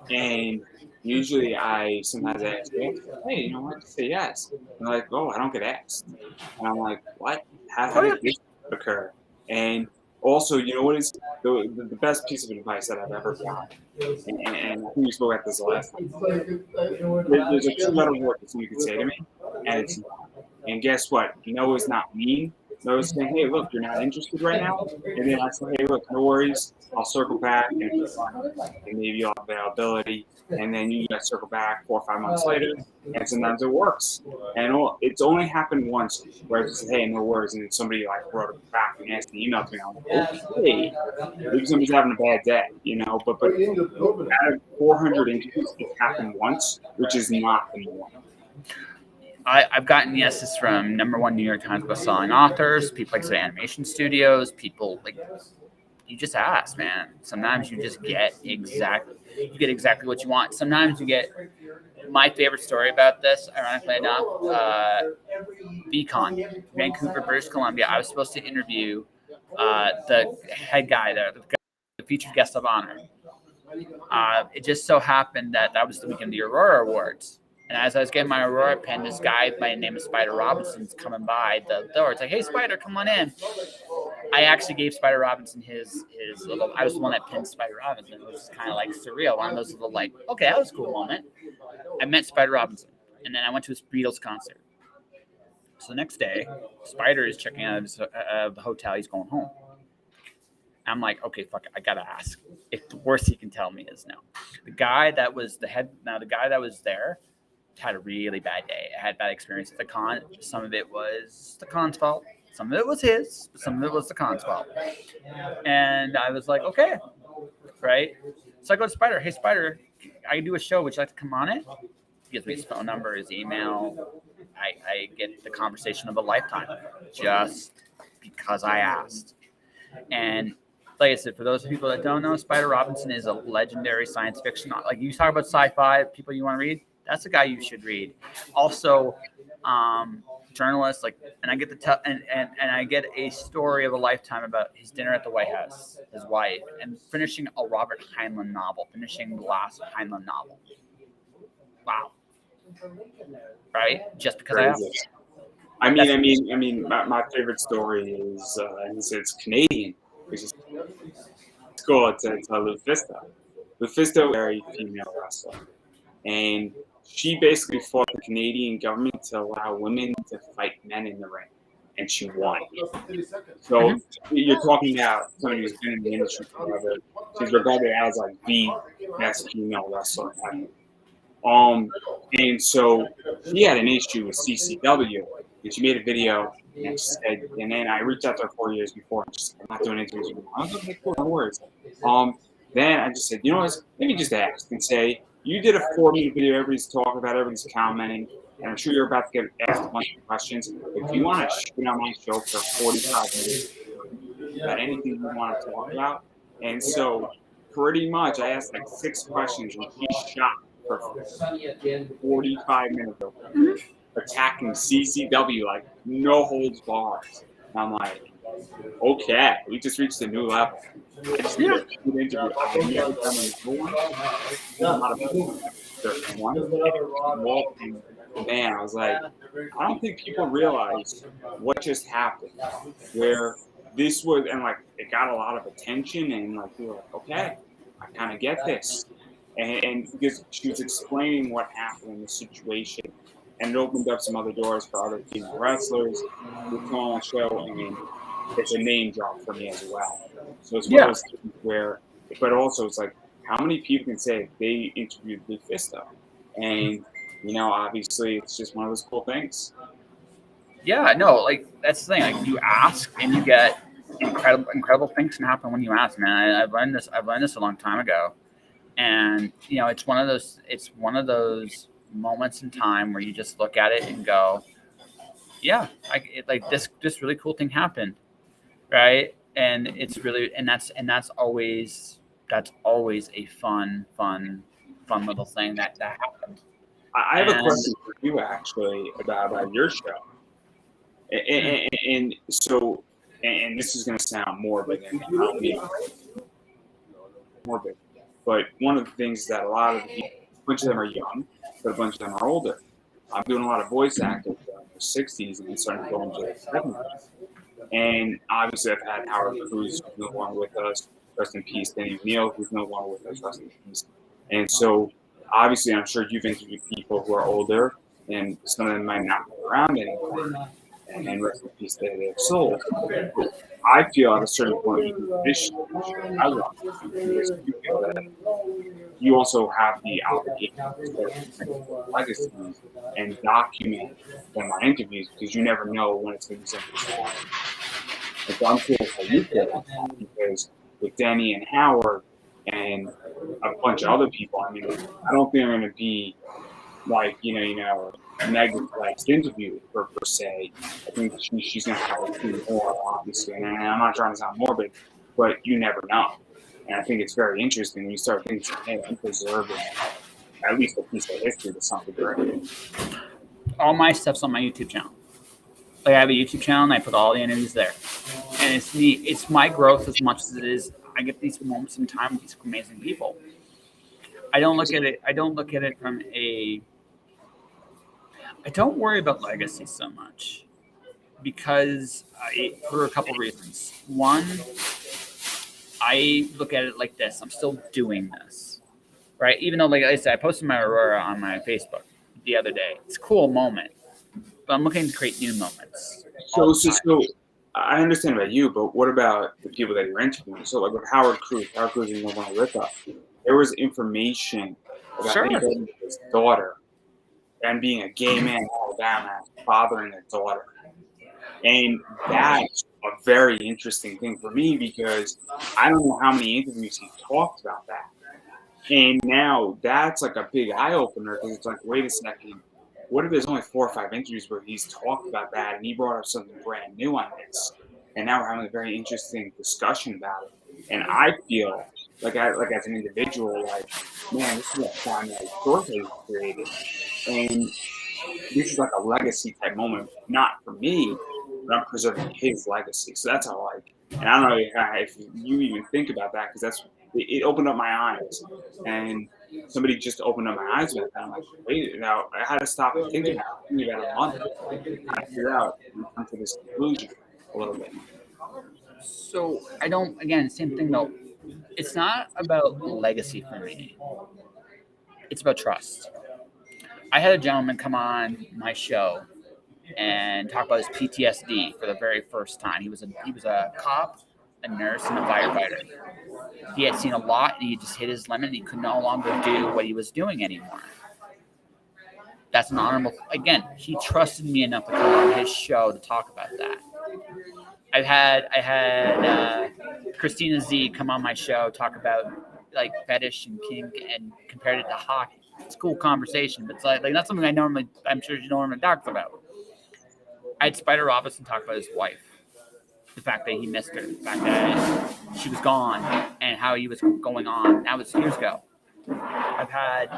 and usually I sometimes ask, hey, you know what, say yes. And they're like, oh, I don't get asked, and I'm like, what? How did this occur? And also, you know what is the best piece of advice that I've ever gotten, and I think we spoke about this last time. There's a two-letter word that somebody could say to me, and it's no. And guess what? No is not mean. No is saying, hey, look, you're not interested right now. And then I say, hey, look, no worries. I'll circle back and maybe you'll have availability. And then you guys circle back 4 or 5 months later. And sometimes it works. And it's only happened once where I just say, hey, no worries. And then somebody like wrote it back and asked an email to me. I'm like, okay, maybe somebody's having a bad day, you know. But out of 400 interviews, it's happened once, which is not the norm. I've gotten yeses from #1 New York Times bestselling authors, people like animation studios, people like you just ask, man. Sometimes you just get exactly what you want. Sometimes you get my favorite story about this, ironically enough, VCon, Vancouver, British Columbia. I was supposed to interview the head guy there, the featured guest of honor. It just so happened that was the weekend of the Aurora Awards. And as I was getting my Aurora pin, this guy by the name of Spider Robinson's coming by the door. It's like, hey, Spider, come on in. I actually gave Spider Robinson his little, I was the one that pinned Spider Robinson, which is kind of like surreal. One of those little like, okay, that was a cool moment. I met Spider Robinson, and then I went to his Beatles concert. So the next day, Spider is checking out of the hotel. He's going home. I'm like, okay, fuck it. I got to ask. If the worst he can tell me is no. The guy that was the guy that was there had a really bad day. I had bad experience at the con. Some of it was the con's fault. Some of it was his, but some of it was the con's fault. And I was like, okay, right? So I go to Spider. Hey, Spider, I can do a show. Would you like to come on it? He gives me his phone number, his email. I get the conversation of a lifetime just because I asked. And like I said, for those people that don't know, Spider Robinson is a legendary science fiction. Like you talk about sci-fi people you want to read, that's a guy you should read. Also, journalists and I get and I get a story of a lifetime about his dinner at the White House, his wife, and finishing a Robert Heinlein novel, finishing the last Heinlein novel. Wow, right? Just because I asked. That's My favorite story is, and it's Canadian, which is cool. It's Lufisto. Lufisto is a very female wrestler, and she basically fought the Canadian government to allow women to fight men in the ring, and she won. So mhm. you're talking about somebody who's been in the industry forever. She's regarded as like the best female wrestler ever. Um, and so she had an issue with CCW, and she made a video, and she said, and then I reached out to her 4 years before, and she said, I'm not doing interviews anymore. I was like, okay, cool, no worries. Then I just said, you know what, let me just ask and say, you did a 4 minute video, everybody's talking about, everybody's commenting, and I'm sure you're about to get asked a bunch of questions. If you want to shit on my show for 45 minutes about anything you want to talk about, and so pretty much I asked like 6 questions, and she shot for 45 minutes of attacking CCW like no holds bars. And I'm like, okay, we just reached a new level. I just did Yeah. a good interview. I've never done another one. A lot of people there's one. And man, I was like, I don't think people realize what just happened. Where this was, and like it got a lot of attention, and like we were like, okay, I kind of get this. And because she was explaining what happened in the situation, and it opened up some other doors for other female wrestlers who come on the show, and it's a name drop for me as well. So it's one of Yeah. those things where, but also it's like, how many people can say they interviewed Lufisto? And, obviously it's just one of those cool things. Yeah, no, like that's the thing. Like you ask and you get incredible things can happen when you ask, man. I've learned this. I've learned this a long time ago, and it's one of those. It's one of those moments in time where you just look at it and go, yeah, like this really cool thing happened, right? And it's really that's always a fun little thing that happened. I have a And question for you actually about your show. And so, and this is going to sound morbid, and I don't mean morbid, but one of the things that a lot of the people, a bunch of them are young, but a bunch of them are older. I'm doing a lot of voice actors in their 60s and starting to go into their 70s. And obviously, I've had Howard Cruz, who's no longer with us, rest in peace. Danny Neal, who's no longer with us, rest in peace. And so, obviously, I'm sure you've interviewed people who are older, and some of them might not be around anymore. And rest in peace to their souls. But I feel at a certain point, you can finish the show I love because you feel that you also have the obligation to start legacies and document them on interviews because you never know when it's going to be somebody's last. And so I'm curious how you feel about that because with Denny and Howard and a bunch of other people, I don't think they're going to be like, negative like interview per se. I think she's going to have a few more, obviously. And I'm not trying to sound morbid, but you never know. And I think it's very interesting when you start thinking, hey, I'm preserving at least a piece of history to some degree. all my stuff's on my YouTube channel. Like I have a YouTube channel and I put all the interviews there. And it's neat. It's my growth as much as it is. I get these moments in time with these amazing people. I don't look at it. I don't look at it from a. I don't worry about legacy so much because for a couple reasons. One, I look at it like this. I'm still doing this, right? Even though, like I said, I posted my Aurora on my Facebook the other day. It's a cool moment, but I'm looking to create new moments all the time. So I understand about you, but what about the people that you're interviewing? So like with Howard Cruz is no longer with us. There was information about Sure. him dating his daughter and being a gay man in Alabama, fathering a daughter. And that's a very interesting thing for me because I don't know how many interviews he talked about that. And now that's like a big eye opener because it's like, wait a second, what if there's only 4 or 5 interviews where he's talked about that and he brought up something brand new on this, and now we're having a very interesting discussion about it. And I feel like as an individual, like, man, this is a primary source that he's created, and this is like a legacy type moment, not for me, but I'm preserving his legacy. So that's how and I don't know if you even think about that because it opened up my eyes, and somebody just opened up my eyes with that. I'm like, wait, now I had to stop and think about a month, kind of figure out and come to this conclusion a little bit. So I don't. Again, same thing though. It's not about legacy for me. It's about trust. I had a gentleman come on my show and talk about his PTSD for the very first time. He was a cop, a nurse, and a firefighter. He had seen a lot, and he just hit his limit. And he could no longer do what he was doing anymore. That's an honorable. Again, he trusted me enough to come on his show to talk about that. I had Christina Z come on my show, talk about like fetish and kink, and compared it to hockey. It's a cool conversation, but it's like not something I'm sure she normally talks about. I had Spider Robinson talk about his wife, the fact that he missed her, the fact that she was gone, and how he was going on. That was years ago. I've had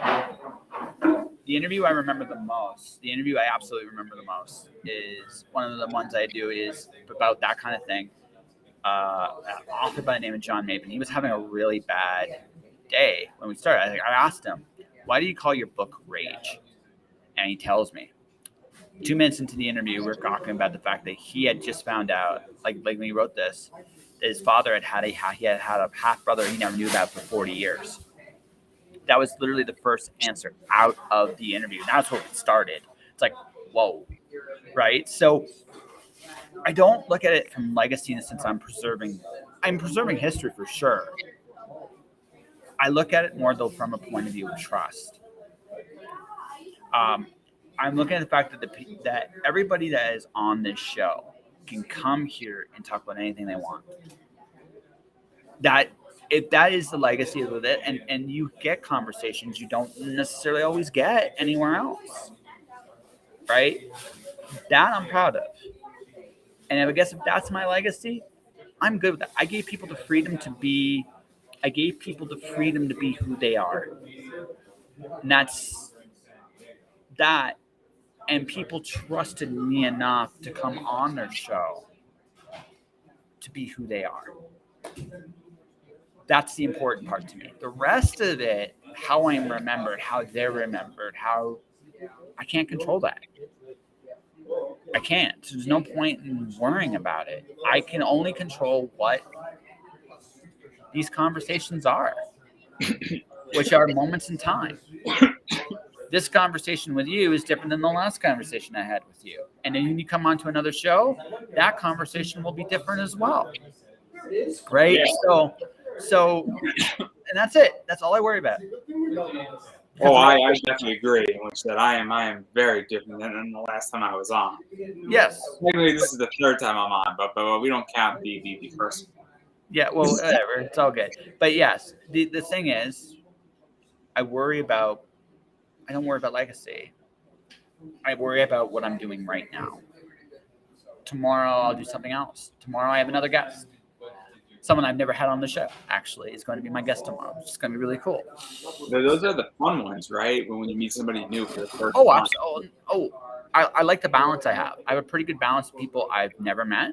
the interview I remember the most. The interview I absolutely remember the most is one of the ones I do is about that kind of thing. Author by the name of John Mapen. He was having a really bad day when we started. I asked him, "Why do you call your book Rage?" And he tells me. 2 minutes into the interview, we're talking about the fact that he had just found out, like when he wrote this, that his father had a half brother he never knew about for 40 years. That was literally the first answer out of the interview. That's what started. It's like, whoa, right? So I don't look at it from legacy in the sense I'm preserving history for sure. I look at it more though from a point of view of trust. I'm looking at the fact that everybody that is on this show can come here and talk about anything they want. That if that is the legacy with it, and you get conversations you don't necessarily always get anywhere else, right? That I'm proud of. And I guess if that's my legacy, I'm good with that. I gave people the freedom to be who they are. And that's that. And people trusted me enough to come on their show to be who they are. That's the important part to me. The rest of it, how I'm remembered, how they're remembered, how I can't control that. I can't. There's no point in worrying about it. I can only control what these conversations are, which are moments in time. This conversation with you is different than the last conversation I had with you. And then when you come onto another show, that conversation will be different as well. Right? Yeah. So and that's it. That's all I worry about. Oh, I definitely agree. Which that I am very different than the last time I was on. Yes. Technically, this is the third time I'm on, but we don't count the first one. Yeah, well, whatever. It's all good. But yes, the thing is, I don't worry about legacy. I worry about what I'm doing right now. Tomorrow I'll do something else. Tomorrow I have another guest. Someone I've never had on the show, actually, is going to be my guest tomorrow. It's going to be really cool. Those are the fun ones, right? When you meet somebody new for the first time. Absolutely. I like the balance I have. I have a pretty good balance of people I've never met.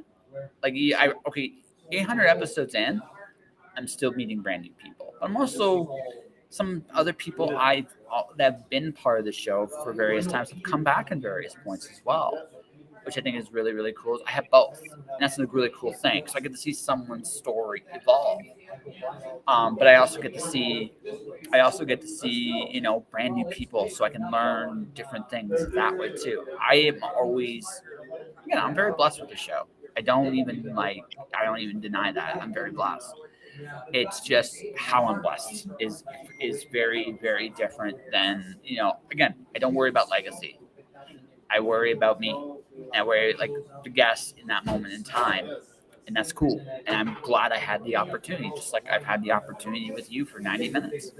800 episodes in, I'm still meeting brand new people. I'm also some other people that have been part of the show for various times have come back in various points as well, which I think is really, really cool. I have both, and that's a really cool thing. So I get to see someone's story evolve, but I also get to see, brand new people, so I can learn different things that way too. I'm very blessed with the show. I don't even deny that. I'm very blessed. It's just how I'm blessed is very, very different than, again, I don't worry about legacy. I worry about me. I worry like the guests in that moment in time. And that's cool. And I'm glad I had the opportunity, just like I've had the opportunity with you for 90 minutes.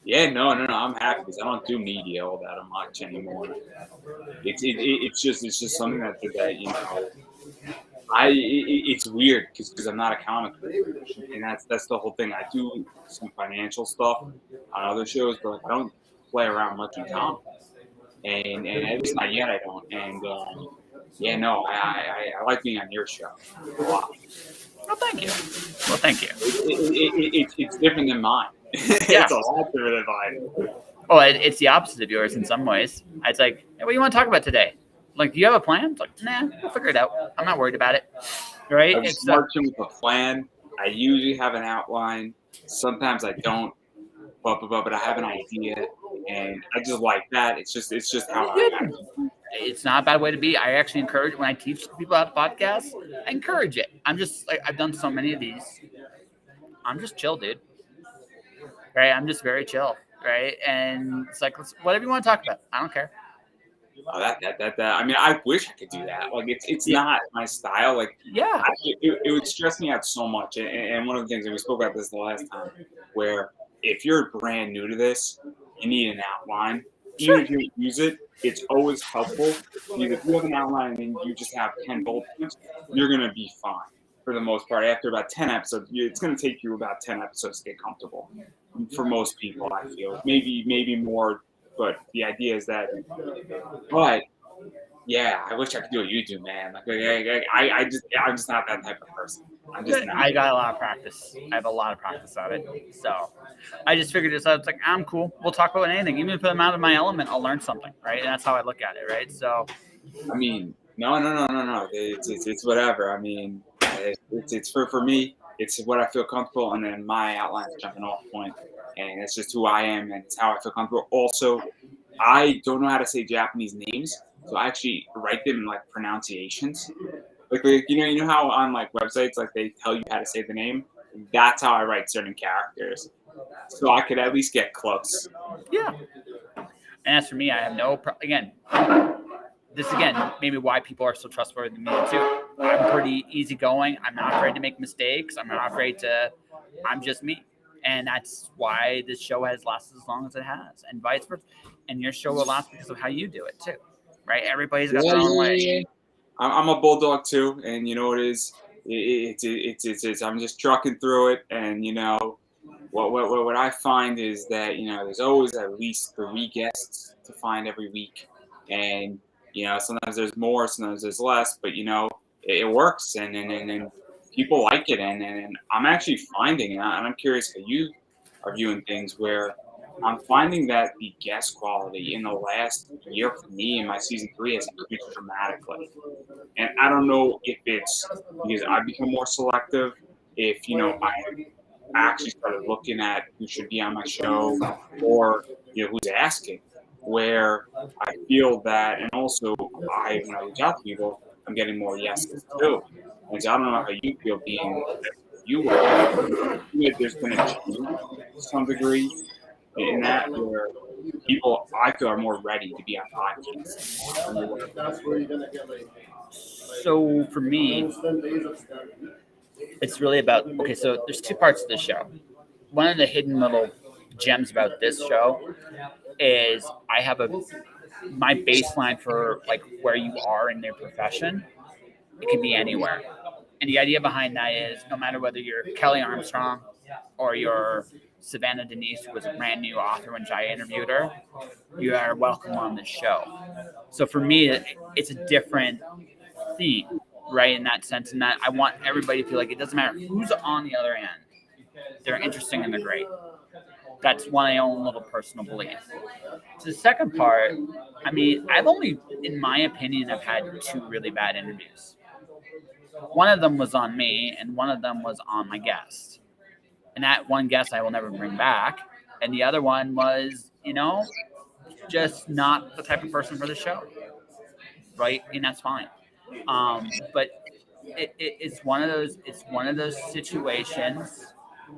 Yeah, no, I'm happy because I don't do media all that much anymore. It's just something that it's weird because I'm not a comic creator, and that's the whole thing. I do some financial stuff on other shows, but I don't play around much in comics, and at least not yet I don't. And I like being on your show a lot. Well, thank you. It's different than mine. It's a lot different than mine. Oh, it's the opposite of yours in some ways. It's like, hey, what do you want to talk about today? Like, do you have a plan? It's like, nah, we'll figure it out. I'm not worried about it. Right? I'm It's marching with a plan. I usually have an outline. Sometimes I don't, but I have an idea, and I just like that. It's just how I act. it's not a bad way to be. I actually encourage when I teach people how to podcast. I encourage it. I'm just like I've done so many of these. I'm just chill, dude. Right? I'm just very chill. Right? And it's like whatever you want to talk about. I don't care. Oh, that. I mean, I wish I could do that. Like, it's Yeah. not my style. Like, Yeah. it would stress me out so much. And one of the things, and we spoke about this the last time, where if you're brand new to this, you need an outline. Even Sure. if you don't use it, it's always helpful. Because if you have an outline and then you just have 10 bullet points, you're gonna be fine for the most part. After about 10 episodes, it's gonna take you about 10 episodes to get comfortable. For most people, I feel maybe more, but the idea is that. But yeah, I wish I could do what you do, man. I'm just not that type of person. I'm just not. I got a lot of practice. I have a lot of practice of it. So I just figured this out. It's like, I'm cool. We'll talk about anything. Even if I'm out of my element, I'll learn something, right? And that's how I look at it, right? So I mean, no. It's whatever. I mean, it's for me. It's what I feel comfortable, and then my outline is jumping off point, and it's just who I am, and it's how I feel comfortable. Also, I don't know how to say Japanese names, so I actually write them in like pronunciations. Like you know how on like websites like they tell you how to say the name. That's how I write certain characters, so I could at least get close. yeah. And as for me, I have again, this again, maybe why people are so trustworthy in me too. I'm pretty easygoing. I'm not afraid to make mistakes. I'm not afraid to, I'm just me. And that's why this show has lasted as long as it has, and vice versa. And your show will last because of how you do it too, right? Everybody's got Yeah, their own yeah, way. yeah, yeah. I'm a bulldog too, and you know what it is. It's I'm just trucking through it, and you know what I find is that there's always at least 3 guests to find every week, and sometimes there's more, sometimes there's less, but it works, and people like it, and I'm actually finding, and I'm curious how you are viewing things where. I'm finding that the guest quality in the last year for me in my season 3 has increased dramatically. And I don't know if it's because I've become more selective, if I actually started looking at who should be on my show, or who's asking. Where I feel that, and also when I reach out to people, I'm getting more yeses too. And so I don't know how you feel being you were. There's been a change to some degree in that where people I feel are more ready to be on podcasts than they were. So for me, it's really about okay. So there's two parts to the show. One of the hidden little gems about this show is I have my baseline for like where you are in their profession. It can be anywhere. And the idea behind that is no matter whether you're Kelly Armstrong or you're Savannah Denise, who was a brand new author when I interviewed her, you are welcome on this show. So for me, it's a different theme, right? In that sense, in that I want everybody to feel like it doesn't matter who's on the other end. They're interesting and they're great. That's my own little personal belief. To the second part, I mean, I've only, in my opinion, I've had 2 really bad interviews. One of them was on me, and one of them was on my guest. And that one guest I will never bring back. And the other one was, just not the type of person for the show, right? And that's fine. But it's one of those. It's one of those situations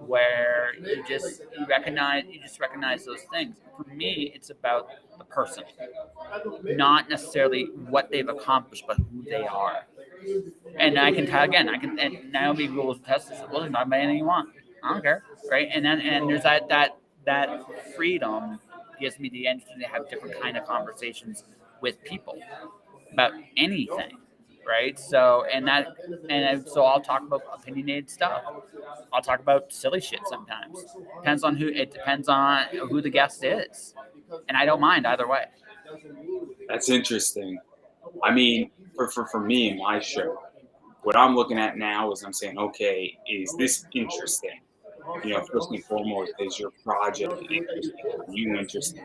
where you just recognize those things. For me, it's about the person, not necessarily what they've accomplished, but who they are. And I can tell again, and Naomi will test this. Well, not about anything you want. I don't care, right? And there's that freedom gives me the energy to have different kind of conversations with people about anything, right? So so I'll talk about opinionated stuff. I'll talk about silly shit sometimes. Depends on who the guest is, and I don't mind either way. That's interesting. I mean, for me and my show, what I'm looking at now is I'm saying, okay, is this interesting? first and foremost, is your project interesting? Are you interesting?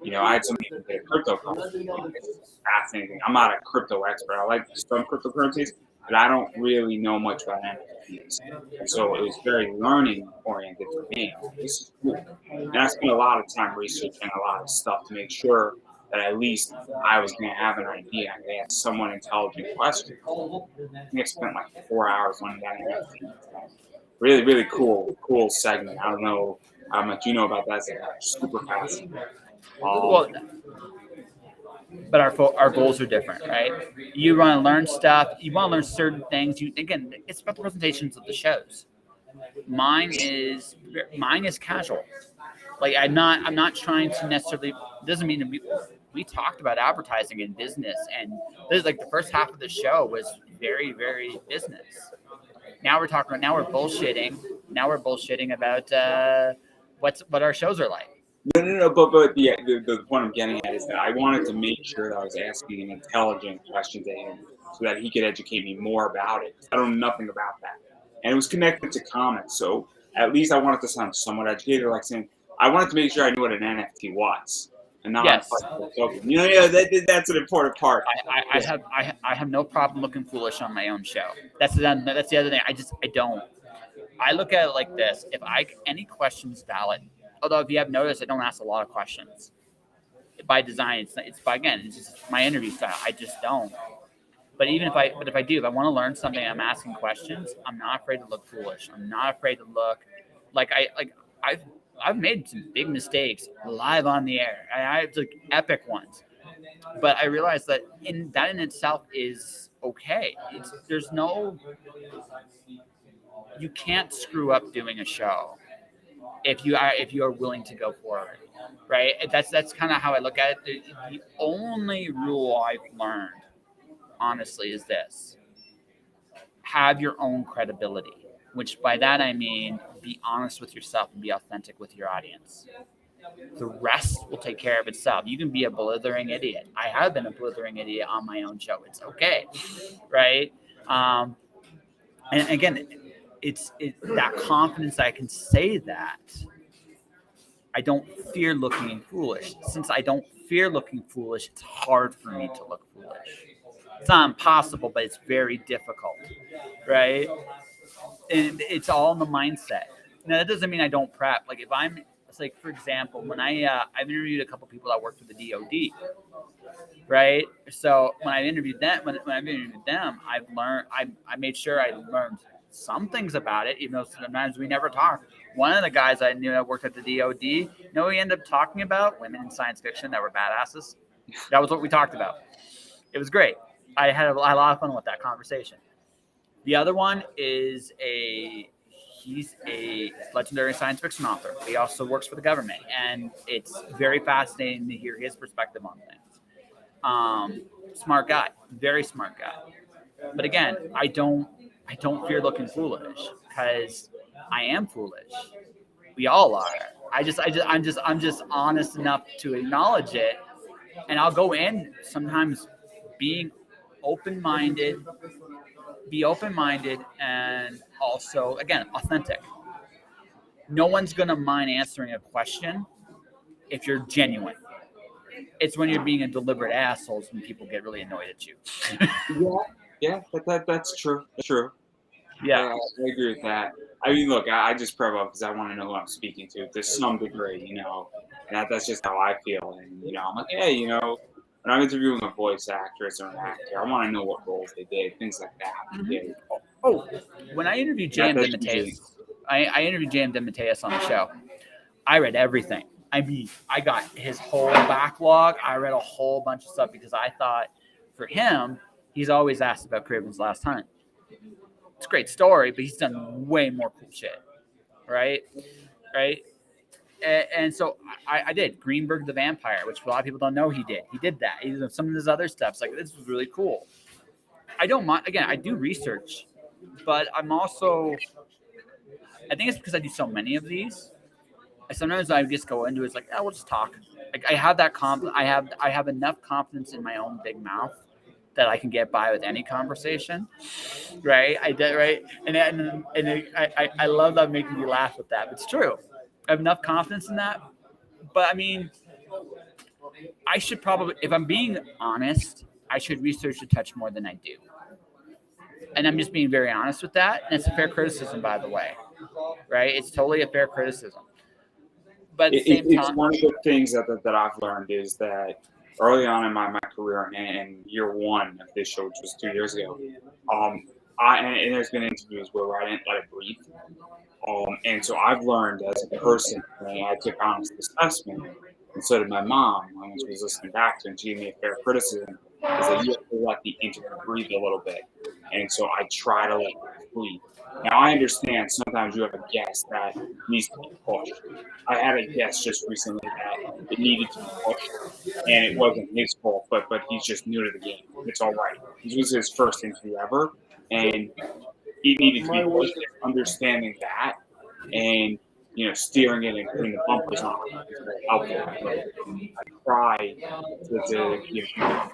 I had somebody even get a cryptocurrency. It's fascinating. I'm not a crypto expert. I like some cryptocurrencies, but I don't really know much about NFTs. And so it was very learning oriented for me. This is cool. And I spent a lot of time researching a lot of stuff to make sure that at least I was going to have an idea. I had someone intelligent questions. I think I spent like 4 hours learning about NFTs. Really, really cool segment. I don't know how much you know about that. It's like super fascinating. Well, but our goals are different, right? You want to learn stuff. You want to learn certain things. Again, it's about the presentations of the shows. Mine is casual. Like I'm not trying to necessarily. Doesn't mean that we talked about advertising and business, and this like the first half of the show was very very business. Now we're talking. Now we're bullshitting. Now we're bullshitting about what our shows are like. No, but the point I'm getting at is that I wanted to make sure that I was asking an intelligent question to him so that he could educate me more about it. I don't know nothing about that. And it was connected to comics, so at least I wanted to sound somewhat educated, like saying I wanted to make sure I knew what an NFT was and not Yes, a token. Yeah, that's an important part. I have no problem looking foolish on my own show. That's the other thing. I don't. I look at it like this: if any question's valid. Although if you have noticed, I don't ask a lot of questions by design. It's by again, it's just my interview style. I just don't. But if I do, if I want to learn something, I'm asking questions. I'm not afraid to look foolish. I'm not afraid to look I've I've made some big mistakes live on the air. I have like epic ones, but I realize that in itself is okay. You can't screw up doing a show if you are willing to go forward, right? That's kind of how I look at it. The only rule I've learned, honestly, is this: have your own credibility. Which by that I mean be honest with yourself and be authentic with your audience. The rest will take care of itself. You can be a blithering idiot. I have been a blithering idiot on my own show. It's okay, right? Um, and again, it's that confidence that I can say that. I don't fear looking foolish. Since I don't fear looking foolish, it's hard for me to look foolish. It's not impossible, but it's very difficult, right? And it's all in the mindset. Now that doesn't mean I don't prep. Like it's like for example, when I've interviewed a couple people that work for the DoD, right? So when I interviewed them, I've interviewed them, I made sure I learned some things about it, even though sometimes we never talk. One of the guys I knew that worked at the DoD, we ended up talking about women in science fiction that were badasses. That was what we talked about. It was great. I had a lot of fun with that conversation. The other one is he's a legendary science fiction author. He also works for the government, and it's very fascinating to hear his perspective on things. Smart guy, very smart guy. But again, I don't fear looking foolish because I am foolish. We all are. I'm just honest enough to acknowledge it, and I'll go in sometimes being open-minded, and also again authentic. No one's gonna mind answering a question if you're genuine. It's when you're being a deliberate asshole when people get really annoyed at you. Yeah, that's true. That's true. Yeah. I agree with that. I mean, look, I just prep up because I want to know who I'm speaking to some degree, and that's just how I feel. And, I'm like, hey, when I'm interviewing a voice actress or an actor, I want to know what roles they did, things like that. Mm-hmm. Oh, when I interviewed J.M. DeMatteis, I interviewed J.M. DeMatteis on the show. I read everything. I mean, I got his whole backlog. I read a whole bunch of stuff because I thought for him, he's always asked about Craven's Last Hunt. It's a great story, but he's done way more cool shit, right? And so I did Greenberg the Vampire, which a lot of people don't know he did. He did that. He did some of his other stuff. It's like, this was really cool. I don't mind. Again, I do research, but I'm also, I think it's because I do so many of these. Sometimes I just go into it, it's like, we'll just talk. Like I have that I have enough confidence in my own big mouth that I can get by with any conversation, right? I did, right, I love that making you laugh with that. It's true. I have enough confidence in that, but I mean, I should probably, if I'm being honest, I should research the touch more than I do, and I'm just being very honest with that. And it's a fair criticism, by the way, right? It's totally a fair criticism, but at the same It's time, one of the things that I've learned is that early on in my career and year one of this show, which was 2 years ago, and there's been interviews where I didn't let it breathe. And so I've learned as a person, and I took honest assessment, and so did my mom when she was listening back to, and she gave me a fair criticism, is that you have to let the interview breathe a little bit. And so I try to let it breathe. Now I understand sometimes you have a guest that needs to be pushed. I had a guest just recently that it needed to be pushed, and it wasn't his fault, but he's just new to the game. It's all right. This was his first interview ever, and he needed to be pushed. Understanding that, and steering it and putting the bumpers on is very helpful. But I try to give people,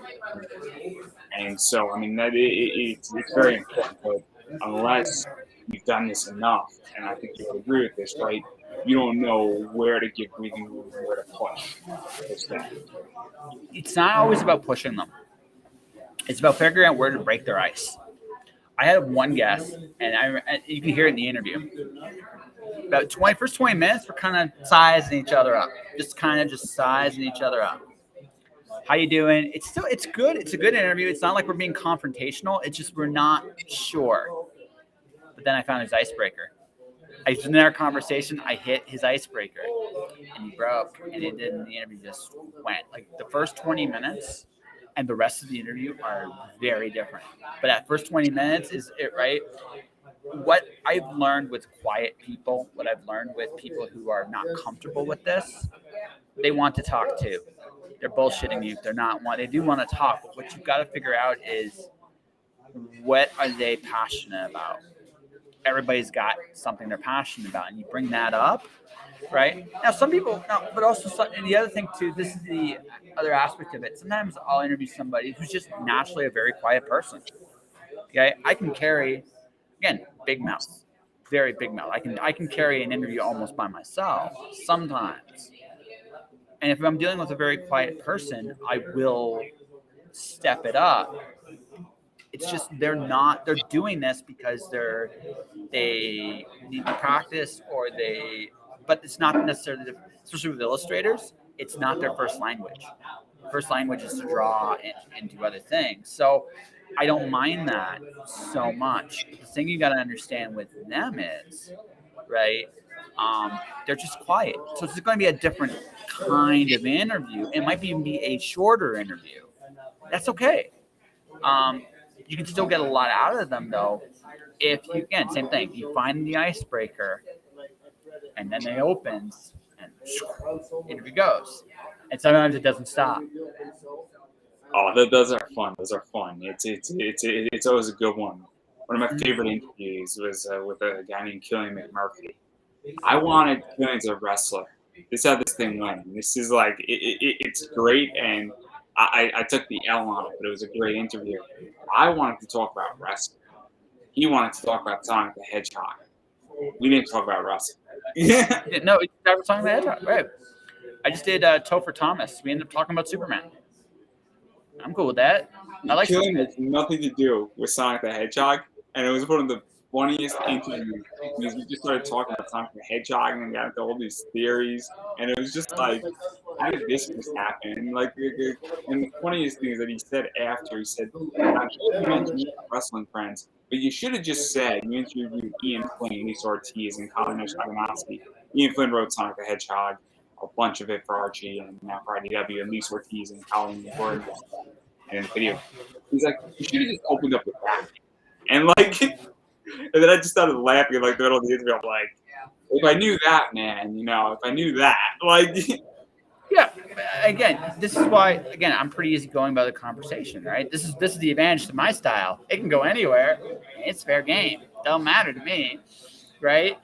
and so I mean that it's very important. But unless you've done this enough, and I think you would agree with this, right? You don't know where to give breathing room and where to push. it's not always about pushing them. It's about figuring out where to break their ice. I had one guest, and you can hear it in the interview. About first 20 minutes, we're kind of sizing each other up, just sizing each other up. How you doing? It's good. It's a good interview. It's not like we're being confrontational. It's just we're not sure. But then I found his icebreaker. In our conversation, I hit his icebreaker, and he broke, and the interview just went. Like the first 20 minutes and the rest of the interview are very different. But that first 20 minutes is it, right? What I've learned with quiet people, what I've learned with people who are not comfortable with this, they want to talk too. They're bullshitting you. They do want to talk, but what you've got to figure out is what are they passionate about? Everybody's got something they're passionate about, and you bring that up, right? Now, some people, but also, and the other thing too, this is the other aspect of it. Sometimes I'll interview somebody who's just naturally a very quiet person. Okay, I can carry, again, big mouth, very big mouth. I can carry an interview almost by myself sometimes. And if I'm dealing with a very quiet person, I will step it up. It's just they're doing this because they need to practice but it's not necessarily, especially with illustrators, it's not their first language. First language is to draw and do other things. So I don't mind that so much. The thing you got to understand with them is, right, they're just quiet. So it's going to be a different kind of interview. It might even be a shorter interview. That's okay. You can still get a lot out of them, though, if you, again, same thing, you find the icebreaker, and then it opens, and interview goes. And sometimes it doesn't stop. Oh, those are fun. Those are fun. It's always a good one. One of my favorite interviews was with a guy named Killian McMurphy. I wanted Killian as a wrestler. This is how this thing went. This is like it's great, and I took the L on it, but it was a great interview. I wanted to talk about wrestling. He wanted to talk about Sonic the Hedgehog. We didn't talk about wrestling. Yeah. No, it's never Sonic the Hedgehog. Right. I just did Topher Thomas. We ended up talking about Superman. I'm cool with that. I like Killing Superman. has nothing to do with Sonic the Hedgehog, and it was one of the funniest interviews because we just started talking about Sonic the Hedgehog and got into all these theories, and it was just like, how did this just happen? And and the funniest thing is that he said after, he said, I'm sure you mentioned you have wrestling friends, but you should have just said you interviewed Ian Flynn, Lisa Ortiz, and Colin Shaganowski. Ian Flynn wrote Sonic the Hedgehog, a bunch of it for Archie and now for IDW, and Lisa Ortiz and Colin were involved in the video. He's like, you should have just opened up with that. And like, and then I just started laughing in like the middle of the interview. I'm like, if I knew that, man, if I knew that, like. Yeah. Again, this is why. Again, I'm pretty easygoing about the conversation, right? This is the advantage to my style. It can go anywhere. It's fair game. Don't matter to me, right?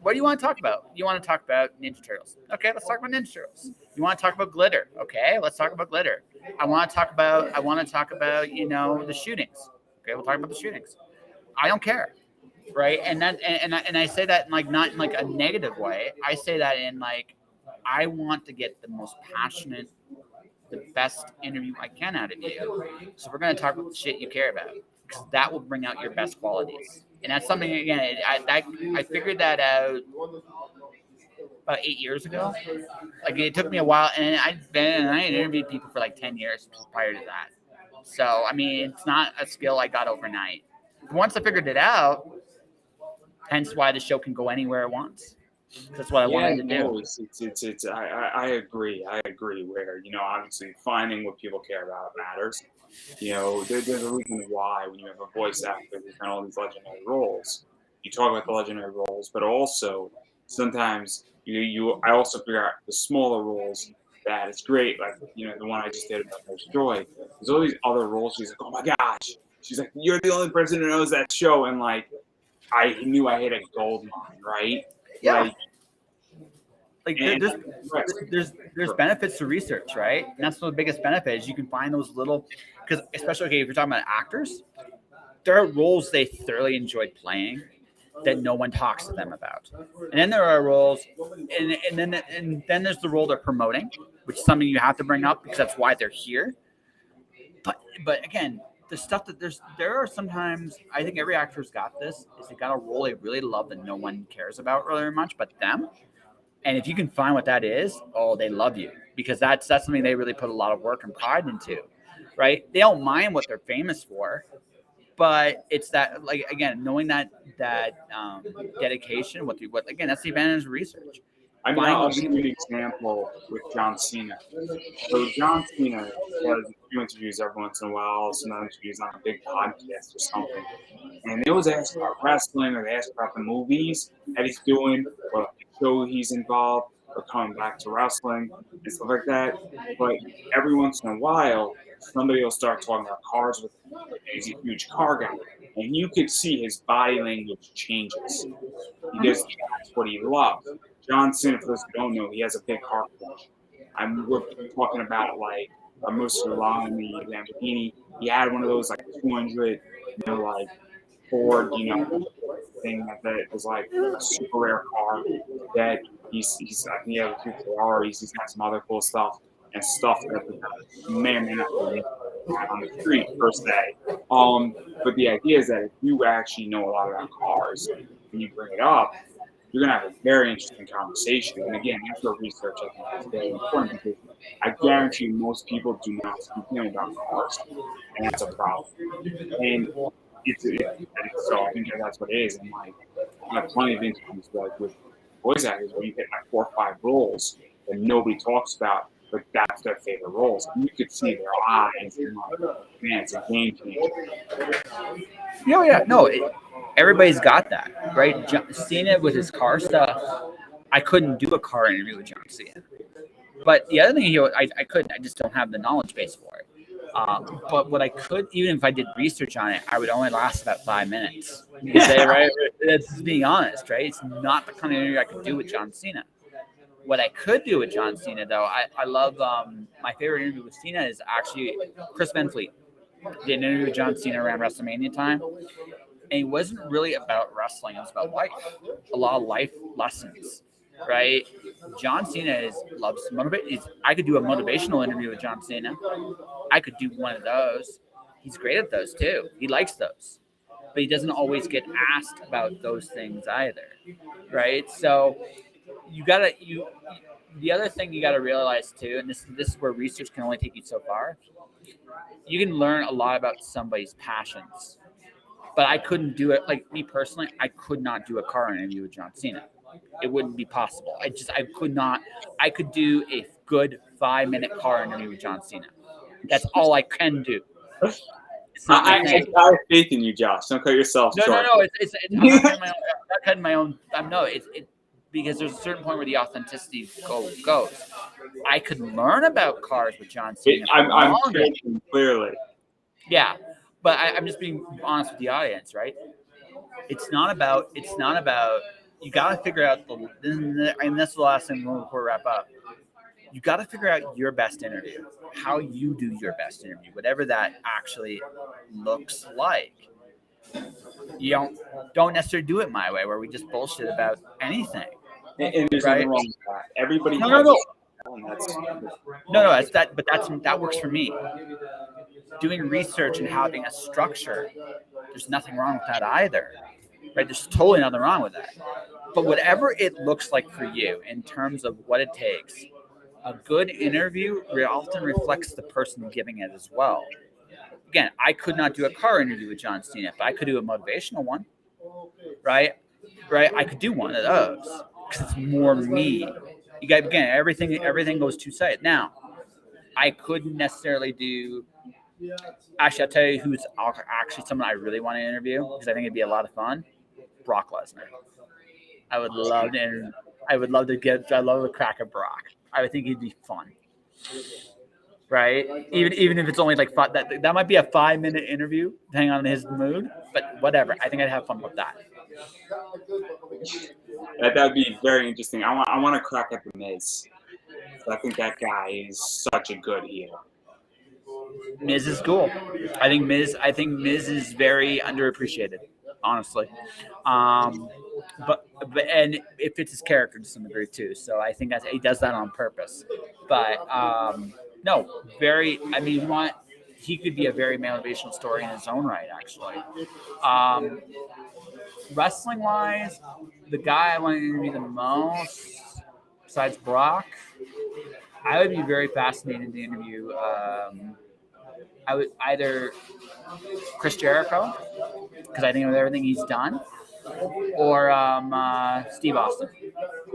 What do you want to talk about? You want to talk about Ninja Turtles? Okay, let's talk about Ninja Turtles. You want to talk about glitter? Okay, let's talk about glitter. I want to talk about the shootings. Okay, we'll talk about the shootings. I don't care, right? And I say that in like not in like a negative way. I say that in like I want to get the most passionate, the best interview I can out of you. So we're going to talk about the shit you care about because that will bring out your best qualities. And that's something again. I figured that out about 8 years ago. Like it took me a while, and I interviewed people for like 10 years prior to that. So I mean, it's not a skill I got overnight. Once I figured it out, hence why the show can go anywhere it wants. That's what I Yeah, wanted to do. no, I agree. I agree. Where obviously finding what people care about matters. There's a reason why when you have a voice actor who's done all these legendary roles, you talk about the legendary roles, but also sometimes I also figure out the smaller roles that it's great, like the one I just did about Nurse Joy. There's all these other roles. She's like, oh my gosh, she's like, you're the only person who knows that show, and like I knew I hit a gold mine, right? Yeah. Like, Like there's benefits to research, right? And that's the biggest benefit is you can find those little, because especially if you're talking about actors, there are roles they thoroughly enjoyed playing that no one talks to them about, and then there are roles, and then there's the role they're promoting, which is something you have to bring up because that's why they're here. But again, the stuff that there are sometimes I think every actor's got this is they got a role they really love that no one cares about really much but them. And if you can find what that is, oh, they love you because that's something they really put a lot of work and pride into, right? They don't mind what they're famous for, but it's that like again knowing that dedication. What again? That's the advantage of research. I mean, Finding I'll what give you an example with John Cena. So John Cena does a few interviews every once in a while, some interviews on a big podcast or something. And they always ask about wrestling or they ask about the movies that he's doing or like the show he's involved or coming back to wrestling and stuff like that. But every once in a while, somebody will start talking about cars with him. He's a huge car guy. And you could see his body language changes because that's what he loves. John Cena, for those who don't know, he has a big car collection. We're talking about like a Mussolini Lamborghini. He had one of those like 200, like Ford, thing that was like a super rare car that he's I think he has a few Ferraris. He's got some other cool stuff and stuff that may or may not be on the street per se. But the idea is that if you actually know a lot about cars and you bring it up, you're going to have a very interesting conversation. And again, that's where research I think is very important because I guarantee you most people do not speak about cars, and that's a problem. And so I think that's what it is. And like, I have plenty of interviews like with voice actors where you get like 4 or 5 roles that nobody talks about, but that's their favorite roles. And you could see their eyes and like, man, it's a game changer. Yeah, no, everybody's got that, right? Cena with his car stuff, I couldn't do a car interview with John Cena. But the other thing, I couldn't. I just don't have the knowledge base for it. But what I could, even if I did research on it, I would only last about 5 minutes. You say, right? That's being honest, right? It's not the kind of interview I could do with John Cena. What I could do with John Cena, though, I love my favorite interview with Cena is actually Chris Van Fleet. Did an interview with John Cena around WrestleMania time. And it wasn't really about wrestling, it was about life. A lot of life lessons, right? John Cena loves to motivate. I could do a motivational interview with John Cena. I could do one of those. He's great at those too. He likes those. But he doesn't always get asked about those things either, right? So the other thing you gotta realize too, and this is where research can only take you so far. You can learn a lot about somebody's passions, but I couldn't do it. Like me personally, I could not do a car interview with John Cena. It wouldn't be possible. I could not. I could do a good 5-minute car interview with John Cena. That's all I can do. It's not my thing. I have faith in you, Josh. Don't cut yourself short. No. I'm not cutting my own. No, it's because there's a certain point where the authenticity goes. I could learn about cars with John Cena. I'm thinking clearly. Yeah, but I'm just being honest with the audience, right? It's not about. You got to figure out and that's the last thing before we wrap up. you got to figure out your best interview, how you do your best interview, whatever that actually looks like. You don't necessarily do it my way, where we just bullshit about anything. And there's Right? nothing wrong with that. Everybody No, has no. and that's No, that's that, but that works for me. Doing research and having a structure, there's nothing wrong with that either. Right? There's totally nothing wrong with that. But whatever it looks like for you in terms of what it takes, a good interview often reflects the person giving it as well. Again, I could not do a car interview with John Cena, but I could do a motivational one, right? Right? I could do one of those because it's more me. You got again, everything goes two sided. Now, I couldn't necessarily do. Actually, I'll tell you who's actually someone I really want to interview because I think it'd be a lot of fun. Brock Lesnar. I would love to. I would love to get. I love the crack of Brock. I would think he'd be fun. Right? Even if it's only like that might be a 5-minute interview, depending on his mood. But whatever. I think I'd have fun with that. That'd be very interesting. I want to crack at the Miz. I think that guy is such a good heel. Miz is cool. I think Miz is very underappreciated, honestly. But and it fits his character to some degree too. So I think he does that on purpose. But no, very. I mean, he could be a very motivational story in his own right, actually. Wrestling wise, the guy I want to interview the most, besides Brock, I would be very fascinated to interview. I would either Chris Jericho, because I think of everything he's done, or Steve Austin,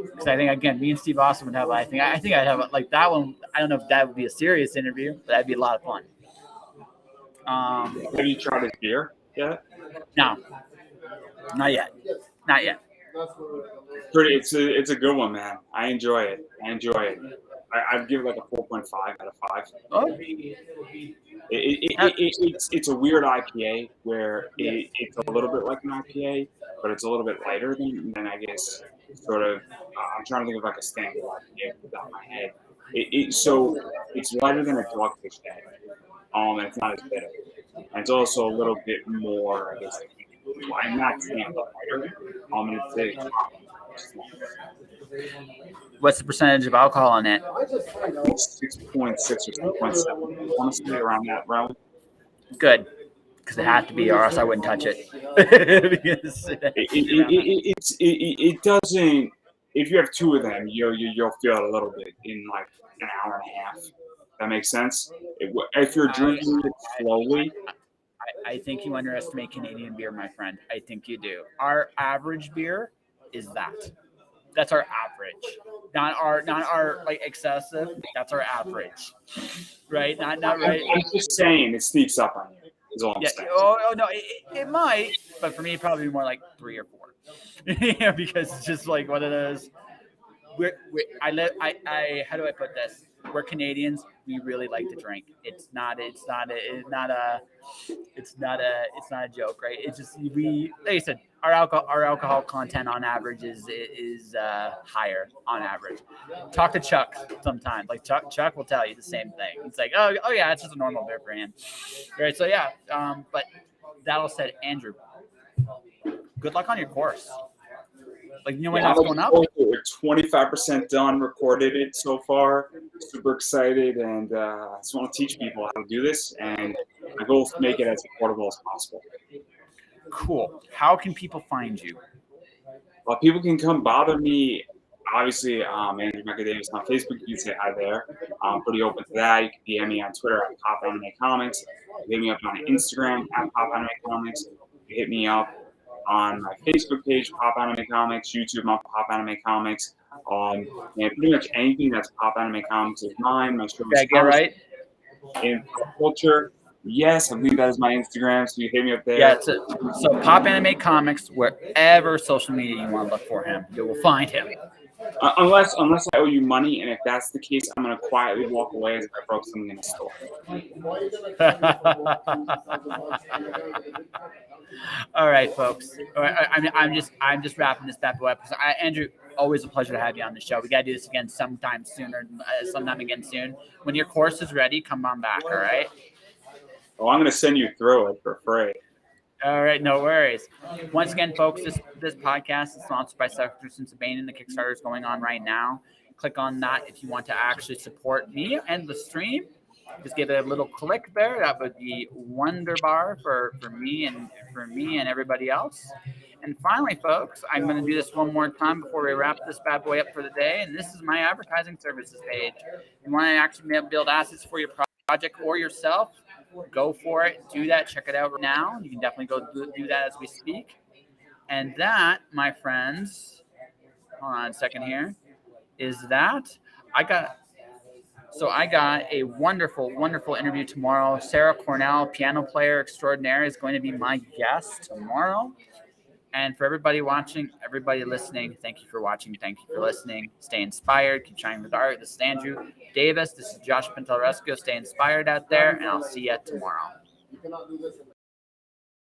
because I think again, me and Steve Austin would have. I think I'd have like that one. I don't know if that would be a serious interview, but that'd be a lot of fun. Have you tried his beer yet? No, not yet. Not yet. It's a good one, man. I enjoy it. I'd give it like a 4.5 out of 5. Oh. It's a weird IPA where it's a little bit like an IPA, but it's a little bit lighter than I guess sort of. I'm trying to think of like a standard IPA without my head. So it's lighter than a Dogfish Head, and it's not as bitter, and it's also a little bit more, I guess. I'm not saying lighter, and it's What's the percentage of alcohol on it? 6.6 or 6.7. Honestly, around that realm. Good, because it has to be, or else I wouldn't touch it. It doesn't. If you have 2 of them, you'll feel it a little bit in like an hour and a half. That makes sense. If you're drinking it slowly. I think you underestimate Canadian beer, my friend. I think you do. Our average beer is that. That's our average. Not our like excessive. That's our average. Right? Not right. I'm just saying it sneaks up on you. Is all I'm saying. Oh no, it might, but for me, it'd probably be more like 3 or 4. Yeah, because it's just like one of those. How do I put this? We're Canadians. We really like to drink. It's not a joke, right? It's just like I said, our alcohol content on average is higher on average. Talk to Chuck sometimes. Like Chuck will tell you the same thing. It's like, oh yeah, it's just a normal beer for him, right? So yeah, but that all said, Andrew, good luck on your course. Like, you know when that's going up? We're 25% done, recorded it so far. Super excited, and I just want to teach people how to do this, and my goal is to make it as affordable as possible. Cool. How can people find you? Well, people can come bother me. Obviously, Andrew Mecha Davis on Facebook. You can say hi there. I'm pretty open to that. You can DM me on Twitter at Pop Anime Comics. You can hit me up on Instagram at Pop Anime Comics. You hit me up on my Facebook page, Pop Anime Comics, YouTube, my Pop Anime Comics. And pretty much anything that's Pop Anime Comics is mine. My show is right. In pop culture. Yes, I believe that is my Instagram, so you hit me up there. Yeah, so Pop Anime Comics, wherever social media you want to look for him, you will find him. Unless I owe you money, and if that's the case, I'm going to quietly walk away as if I broke something in a store. All right, folks. I'm just wrapping this bad boy up. Andrew, always a pleasure to have you on the show. We got to do this again sometime again soon. When your course is ready, come on back. All right. Well, I'm going to send you through it for free. All right, no worries. Once again, folks, this podcast is sponsored by Subscriptions to Bane, and the Kickstarter is going on right now. Click on that if you want to actually support me and the stream. Just give it a little click there. That would be wonderbar for me and everybody else. And finally, folks, I'm going to do this one more time before we wrap this bad boy up for the day. And this is my advertising services page. If you want to actually build assets for your project or yourself, go for it. Do that. Check it out right now. You can definitely go do that as we speak. And that, my friends, hold on a second here, is that I got a wonderful, wonderful interview tomorrow. Sarah Cornell, piano player extraordinaire, is going to be my guest tomorrow. And for everybody watching, everybody listening, thank you for watching. Thank you for listening. Stay inspired. Keep shining with art. This is Andrew Davis. This is Josh Pintelresco. Stay inspired out there, and I'll see you tomorrow.